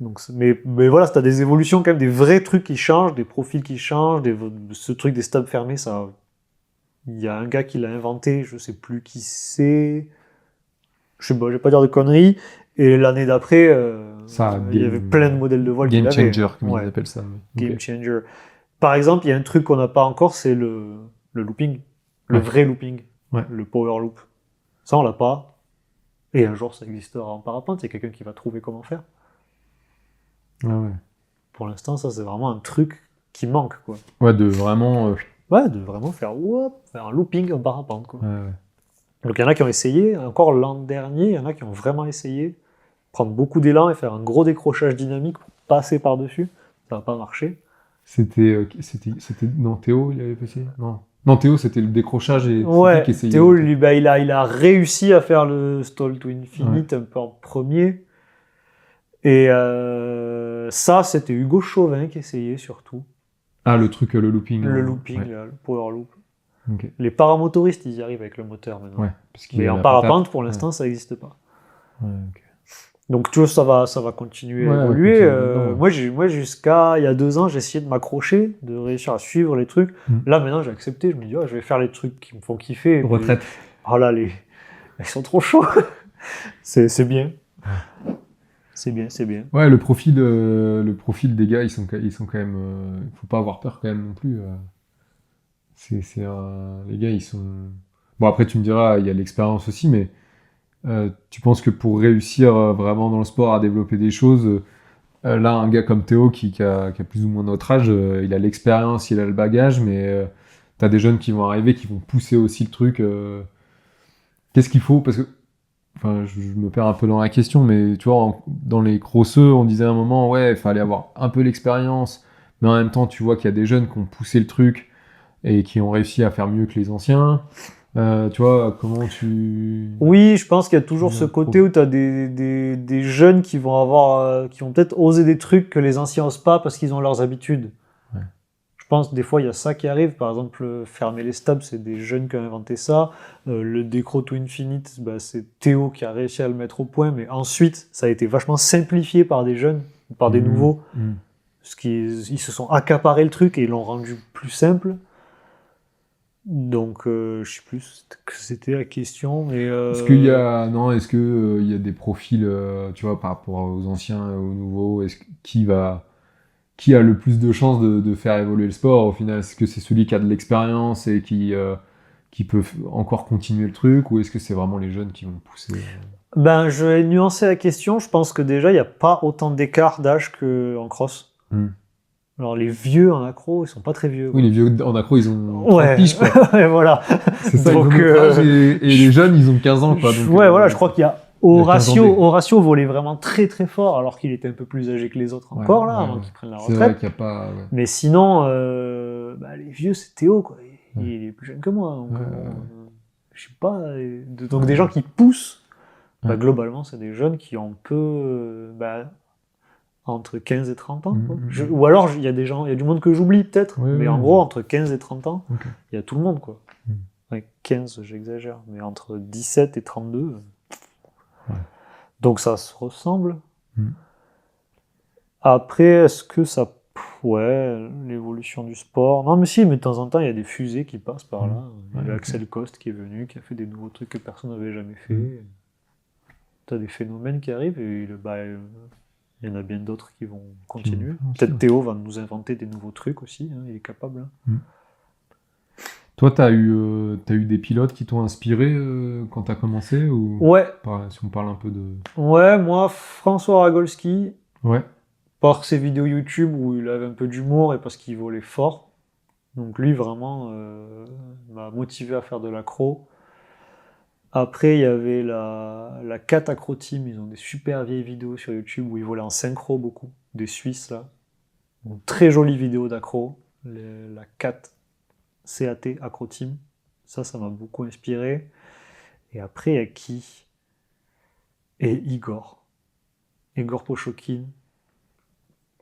Donc, mais voilà, t'as des évolutions quand même, des vrais trucs qui changent, des profils qui changent, ce truc des stabs fermés, ça, il y a un gars qui l'a inventé, je sais plus qui c'est, je vais pas dire de conneries, et l'année d'après, il y avait plein de modèles de voile qui Game l'avaient. changer, comme Ouais, ils appellent ça. game Ok. changer. Par exemple, il y a un truc qu'on n'a pas encore, c'est le looping, le Ouais. vrai looping, Ouais. le power loop. Ça, on l'a pas, et un jour ça existera en parapente, il y a quelqu'un qui va trouver comment faire. Ah ouais. Pour l'instant, ça, c'est vraiment un truc qui manque, quoi. Ouais, de vraiment. Ouais, de vraiment faire un looping en parapente, quoi. Ouais. Donc il y en a qui ont essayé, encore l'an dernier, il y en a qui ont vraiment essayé, prendre beaucoup d'élan et faire un gros décrochage dynamique pour passer par-dessus. Ça n'a pas marché. C'était. Non, Théo, il avait passé. Non. Non, Théo, c'était le décrochage et c'est Ouais, lui qui essayait. Théo, lui, bah, il a réussi à faire le stall to infinite un peu en premier. Et ça, c'était Hugo Chauvin qui essayait surtout. Ah, le truc, le looping. Le hein. looping, Ouais. là, le power loop. Ok. Les paramotoristes, ils y arrivent avec le moteur maintenant. Ouais. Parce qu'il Mais y a en la parapente, patate. pour l'instant, ça n'existe pas. Ouais, ok. Donc tu vois, ça va continuer à Ouais, évoluer. continuer là-dedans, ouais. Moi, jusqu'à il y a 2 ans, j'ai essayé de m'accrocher, de réussir à suivre les trucs. Là, maintenant, j'ai accepté. Je me dis, je vais faire les trucs qui me font kiffer. Et puis, Retraite. oh là, ils sont trop chauds. C'est bien. C'est bien, c'est bien. Ouais, le profil des gars, ils sont quand même. Faut pas avoir peur quand même non plus. Les gars, ils sont. Bon, après, tu me diras, il y a l'expérience aussi, mais tu penses que pour réussir vraiment dans le sport à développer des choses, là, un gars comme Théo qui a plus ou moins notre âge, il a l'expérience, il a le bagage, mais t'as des jeunes qui vont arriver, qui vont pousser aussi le truc. Qu'est-ce qu'il faut? Parce que, enfin, je me perds un peu dans la question, mais tu vois, dans les crosseux, on disait à un moment, ouais, il fallait avoir un peu l'expérience, mais en même temps, tu vois qu'il y a des jeunes qui ont poussé le truc et qui ont réussi à faire mieux que les anciens. Tu vois, comment tu... Oui, je pense qu'il y a toujours Ouais, ce côté où tu as des jeunes qui vont avoir, qui vont peut-être oser des trucs que les anciens osent pas parce qu'ils ont leurs habitudes. Ouais. Je pense des fois il y a ça qui arrive. Par exemple, fermer les stabs, c'est des jeunes qui ont inventé ça. Le Decro to Infinite, bah, c'est Théo qui a réussi à le mettre au point, mais ensuite ça a été vachement simplifié par des jeunes, par des nouveaux, parce qu'ils se sont accaparés le truc et ils l'ont rendu plus simple. Donc, je sais plus ce que c'était la question, mais Est-ce qu'il y a, non, est-ce que il y a des profils, tu vois, par rapport aux anciens et aux nouveaux, qui a le plus de chances de faire évoluer le sport au final? Est-ce que c'est celui qui a de l'expérience et qui peut encore continuer le truc, ou est-ce que c'est vraiment les jeunes qui vont pousser? Ben, je vais nuancer la question. Je pense que déjà, il n'y a pas autant d'écart d'âge qu'en cross. Alors, les vieux en accro, ils sont pas très vieux. Oui, les vieux en accro, ils ont 30 Ouais, piges, quoi. ouais, voilà. C'est ça, Donc, ils ont notre âge et les jeunes, ils ont 15 ans, quoi. Donc, ouais, voilà, je crois qu'il y a il y a 15 ans D. Horatio volait vraiment très très fort alors qu'il était un peu plus âgé que les autres encore, là, avant qu'il prenne la C'est vrai retraite. qu'il n'y a pas... ouais. Mais sinon, bah, les vieux, c'est Théo, quoi. Il est plus jeune que moi, donc je sais pas. Donc des gens qui poussent, bah, globalement, c'est des jeunes qui ont peu, bah, entre 15 et 30 ans. Quoi. Ou alors, il y a du monde que j'oublie peut-être, mais en gros, entre 15 et 30 ans, il y a tout le monde, quoi. Ouais, 15, j'exagère, mais entre 17 et 32. Donc ça se ressemble. Après, est-ce que ça... Ouais, l'évolution du sport. Non, mais si, mais de temps en temps, il y a des fusées qui passent par là. Il y a Axel Coste qui est venu, qui a fait des nouveaux trucs que personne n'avait jamais fait. T'as des phénomènes qui arrivent et il y en a bien d'autres qui vont continuer. Peut-être Théo va nous inventer des nouveaux trucs aussi, hein, il est capable. Hein. Toi, t'as eu des pilotes qui t'ont inspiré quand t'as commencé ou... Ouais. Si on parle un peu de... Ouais, moi, François Ragolski, Ouais. par ses vidéos YouTube où il avait un peu d'humour et parce qu'il volait fort. Donc lui, vraiment, m'a motivé à faire de l'accro. Après, il y avait la Cat Acro Team, ils ont des super vieilles vidéos sur YouTube où ils volaient en synchro beaucoup, des Suisses là. Donc, très jolies vidéos d'accro, la Cat CAT Acro Team, Ça m'a beaucoup inspiré. Et après, il y a qui? Et Igor. Igor Pochokhin.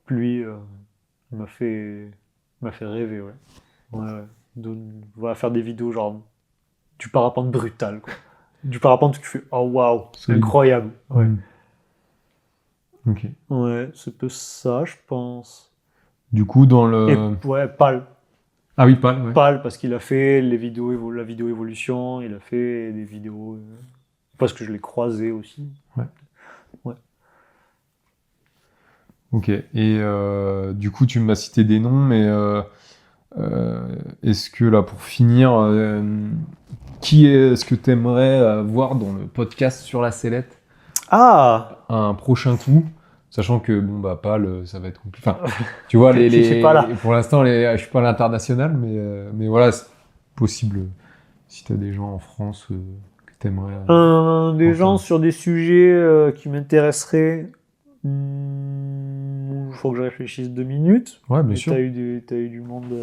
Lui, il m'a fait rêver, ouais. Ouais. On va faire des vidéos genre du parapente brutal, quoi. Du parapente que tu fais, oh waouh, c'est Solide. incroyable. Ouais. Ok. Ouais, c'est un peu ça, je pense. Du coup, dans Et le... ouais, Pal. Ah oui, Pal, ouais. Pal, parce qu'il a fait la vidéo évolution, il a fait des vidéos. Parce que je l'ai croisé aussi. Ok. Et du coup, tu m'as cité des noms, mais est-ce que là, pour finir, qui est-ce que tu aimerais voir dans le podcast sur la sellette Ah, un prochain coup? Sachant que, bon, bah, Pal, ça va être compliqué. Enfin, tu vois, il est pas là. pour l'instant, je suis pas à l'international, mais voilà, c'est possible si tu as des gens en France que tu aimerais. Des Enfin. gens sur des sujets qui m'intéresseraient. Il faut que je réfléchisse 2 minutes. Ouais, bien Mais sûr. t'as eu du monde,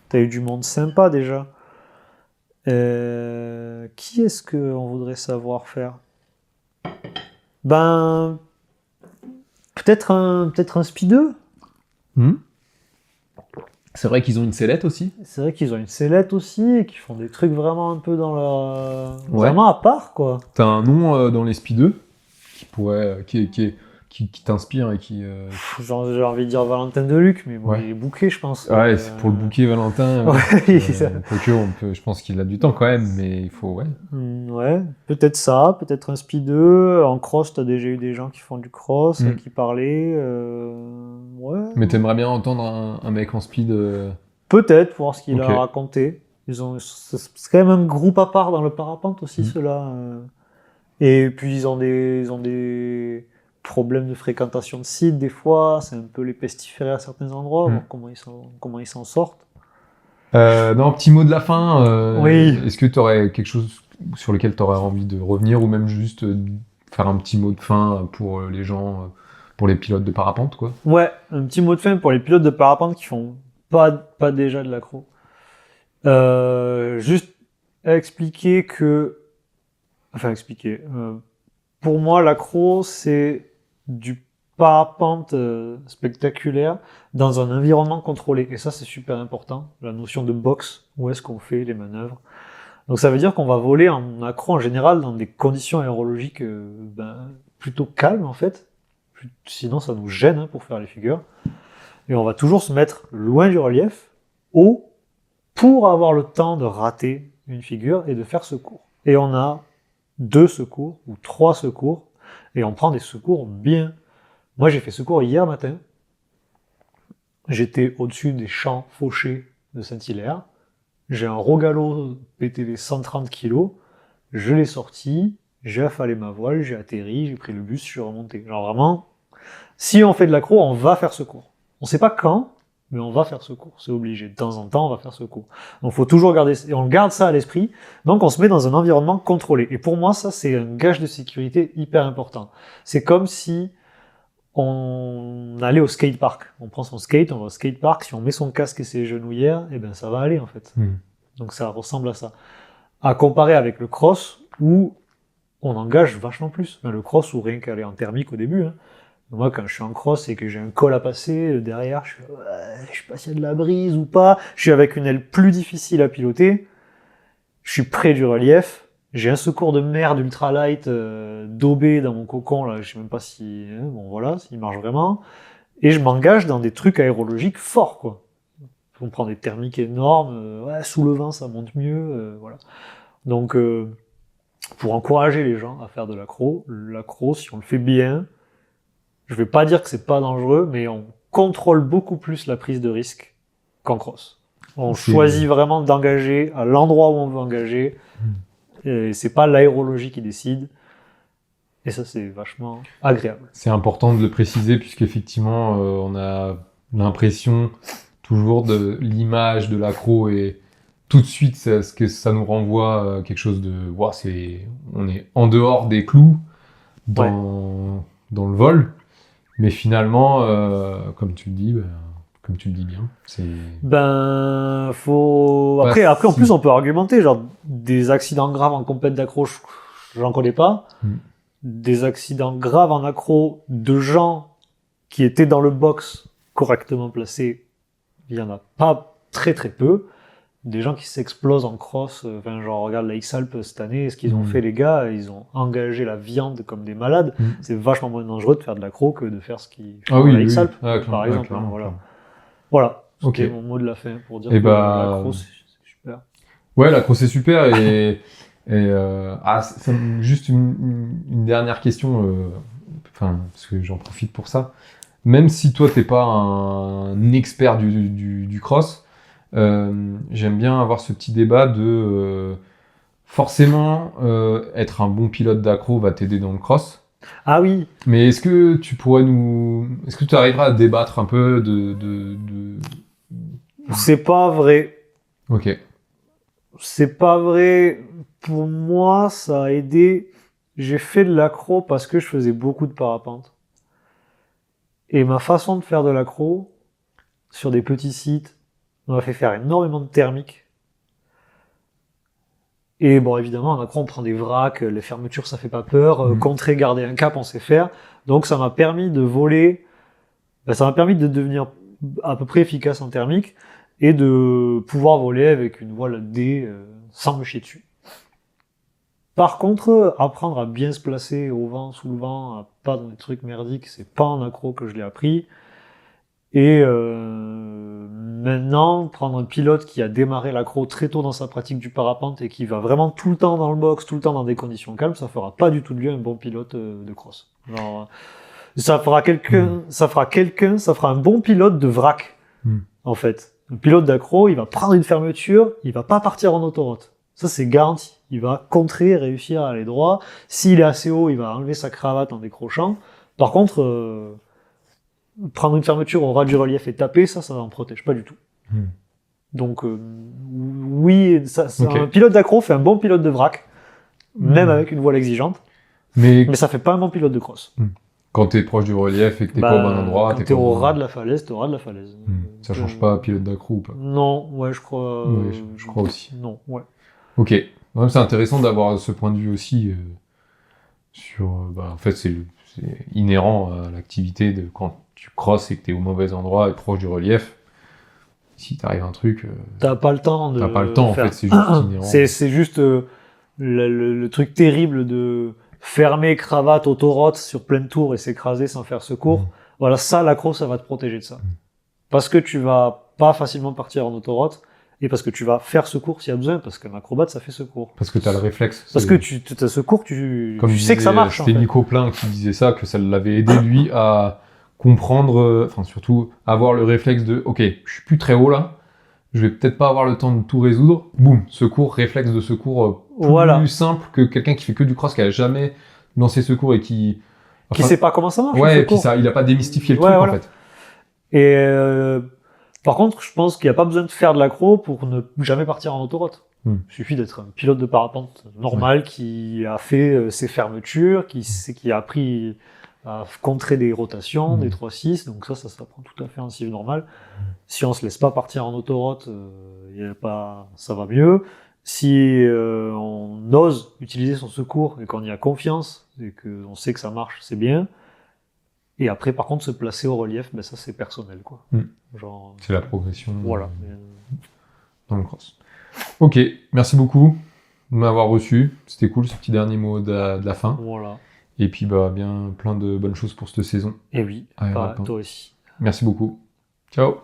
t'as eu du monde sympa déjà. Qui est-ce qu'on voudrait savoir faire? Ben, peut-être un speedeux. Hmm. C'est vrai qu'ils ont une sellette aussi. C'est vrai qu'ils ont une sellette aussi et qu'ils font des trucs vraiment un peu dans leur, Ouais. vraiment à part, quoi. T'as un nom dans les speedeux qui pourrait, qui t'inspire et qui. J'ai envie de dire Valentin Deluc, mais bon, Ouais. il est booké, je pense. Ouais, c'est pour le bouquet Valentin. Ouais, c'est ça. Quoique, je pense qu'il a du temps quand même, mais il faut, ouais. Ouais, peut-être ça, peut-être un speedeux. En cross, t'as déjà eu des gens qui font du cross, qui parlaient. Ouais. Mais t'aimerais bien entendre un mec en speed. Peut-être, voir ce qu'il Ok. a raconté. C'est quand même un groupe à part dans le parapente aussi, Mm. ceux-là. Et puis ils ont des problèmes de fréquentation de sites des fois. C'est un peu les pestiférer à certains endroits, voir comment ils s'en sortent. Non, petit mot de la fin. Oui. Est-ce que tu aurais quelque chose sur lequel tu aurais envie de revenir ou même juste faire un petit mot de fin pour les gens, pour les pilotes de parapente, quoi? Ouais, un petit mot de fin pour les pilotes de parapente qui font pas déjà de l'accro. Juste expliquer que... Enfin, expliquer. Pour moi, l'accro, c'est du parapente spectaculaire dans un environnement contrôlé. Et ça, c'est super important. La notion de box, où est-ce qu'on fait les manœuvres. Donc ça veut dire qu'on va voler en accro en général dans des conditions aérologiques plutôt calmes, en fait. Sinon, ça nous gêne pour faire les figures. Et on va toujours se mettre loin du relief, haut, pour avoir le temps de rater une figure et de faire secours. Et on a 2 secours ou 3 secours, et on prend des secours bien. Moi, j'ai fait secours hier matin. J'étais au-dessus des champs fauchés de Saint-Hilaire. J'ai un Rogallo PTV 130 kg. Je l'ai sorti, j'ai affalé ma voile, j'ai atterri, j'ai pris le bus, je suis remonté. Genre vraiment, si on fait de l'accro, on va faire secours. On sait pas quand, mais on va faire secours. C'est obligé. De temps en temps, on va faire secours. Donc, faut toujours garder, et on garde ça à l'esprit. Donc, on se met dans un environnement contrôlé. Et pour moi, ça, c'est un gage de sécurité hyper important. C'est comme si on allait au skatepark. On prend son skate, on va au skatepark. Si on met son casque et ses genouillères, eh ben, ça va aller, en fait. Donc, ça ressemble à ça. À comparer avec le cross, où on engage vachement plus. Enfin, le cross, ou rien qu'aller en thermique au début, hein. Moi, quand je suis en cross et que j'ai un col à passer, derrière, je sais pas s'il y a de la brise ou pas. Je suis avec une aile plus difficile à piloter. Je suis près du relief. J'ai un secours de merde ultralight daubé dans mon cocon, là. Je sais même pas si... bon, voilà, s'il marche vraiment. Et je m'engage dans des trucs aérologiques forts, quoi. On prend des thermiques énormes. Sous le vent, ça monte mieux. Voilà. Donc, pour encourager les gens à faire de l'accro, si on le fait bien... Je vais pas dire que c'est pas dangereux, mais on contrôle beaucoup plus la prise de risque qu'en cross. On choisit vraiment d'engager à l'endroit où on veut engager. Et c'est pas l'aérologie qui décide. Et ça, c'est vachement agréable. C'est important de le préciser puisqu'effectivement, on a l'impression toujours de l'image de l'accro et tout de suite, ce que ça nous renvoie quelque chose de... on est en dehors des clous dans le vol. Mais finalement, comme tu le dis, comme tu le dis bien. Ben, faut. Pas Après, en si- plus, on peut argumenter. Genre, des accidents graves en compète d'accro, j'en connais pas. Des accidents graves en accro de gens qui étaient dans le box correctement placés, il y en a pas très très peu. Des gens qui s'explosent en cross, enfin, genre, regarde la X-Alp cette année, ce qu'ils ont fait, les gars, ils ont engagé la viande comme des malades. C'est vachement moins dangereux de faire de l'accro que de faire ce qu'ils font à la X-Alp, par exemple. Clairement, Voilà. clairement. Voilà, c'était Ok. mon mot de la fin pour dire Et que l'accro, c'est super. Ouais, l'accro c'est super juste une dernière question, parce que j'en profite pour ça. Même si toi t'es pas un expert du cross, j'aime bien avoir ce petit débat de forcément être un bon pilote d'accro va t'aider dans le cross. Ah oui. Mais est-ce que tu arriveras à débattre un peu C'est pas vrai. Ok. C'est pas vrai. Pour moi, ça a aidé. J'ai fait de l'accro parce que je faisais beaucoup de parapente. Et ma façon de faire de l'accro, sur des petits sites, m'a fait faire énormément de thermique. Et bon, évidemment, en accro, on prend des vracs, les fermetures, ça fait pas peur. Contrer, garder un cap, on sait faire. Donc, ça m'a permis de voler. Ça m'a permis de devenir à peu près efficace en thermique et de pouvoir voler avec une voile D sans me chier dessus. Par contre, apprendre à bien se placer au vent, sous le vent, à pas dans des trucs merdiques, c'est pas en accro que je l'ai appris. Et maintenant, prendre un pilote qui a démarré l'accro très tôt dans sa pratique du parapente et qui va vraiment tout le temps dans le box, tout le temps dans des conditions calmes, ça fera pas du tout de lui un bon pilote de cross. Genre, ça fera un bon pilote de vrac, en fait. Un pilote d'accro, il va prendre une fermeture, il va pas partir en autoroute. Ça, c'est garanti. Il va contrer, réussir à aller droit. S'il est assez haut, il va enlever sa cravate en décrochant. Par contre, prendre une fermeture au ras du relief et taper, ça n'en protège pas du tout. Donc, oui, un pilote d'accro fait un bon pilote de vrac, même avec une voile exigeante. Mais ça fait pas un bon pilote de cross. Quand t'es proche du relief et que t'es pas au bon endroit, quand t'es au ras de la falaise, t'es au ras de la falaise. Ça change pas pilote d'accro ou pas? Non, ouais, je crois. Ouais, je crois aussi. Non, ouais. Ok. Ouais, c'est intéressant d'avoir ce point de vue aussi sur. En fait, c'est inhérent à l'activité de quand tu crosses et que t'es au mauvais endroit et proche du relief. Si t'arrive un truc. T'as pas le temps de. T'as pas le temps, faire. en fait, c'est juste inhérent. C'est juste le truc terrible de fermer cravate autoroute sur pleine tour et s'écraser sans faire secours. Voilà, ça, l'accro, ça va te protéger de ça. Parce que tu vas pas facilement partir en autoroute et parce que tu vas faire secours s'il y a besoin, parce qu'un acrobate, ça fait secours. Parce que t'as le réflexe. Parce que tu as secours, tu sais que ça marche. C'était Nico Plein qui disait ça, que ça l'avait aidé, lui, à comprendre, surtout, avoir le réflexe de, ok, je suis plus très haut là, je vais peut-être pas avoir le temps de tout résoudre. Boum, secours, réflexe de secours plus simple que quelqu'un qui fait que du cross, qui a jamais lancé secours et qui sait pas comment ça marche. Ouais, et puis il a pas démystifié le truc, en fait. Et par contre, je pense qu'il n'y a pas besoin de faire de l'accro pour ne jamais partir en autoroute. Il suffit d'être un pilote de parapente normal qui a fait ses fermetures, qui a appris à contrer des rotations, des 3-6, donc ça s'apprend tout à fait en cible normal. Si on se laisse pas partir en autoroute, ça va mieux. Si on ose utiliser son secours et qu'on y a confiance et qu'on sait que ça marche, c'est bien. Et après, par contre, se placer au relief, ça c'est personnel, quoi. Genre, c'est la progression. Voilà. Dans le cross. Ok, merci beaucoup de m'avoir reçu. C'était cool ce petit dernier mot de la fin. Voilà. Et puis bien plein de bonnes choses pour cette saison. Et oui, toi aussi. Merci beaucoup. Ciao.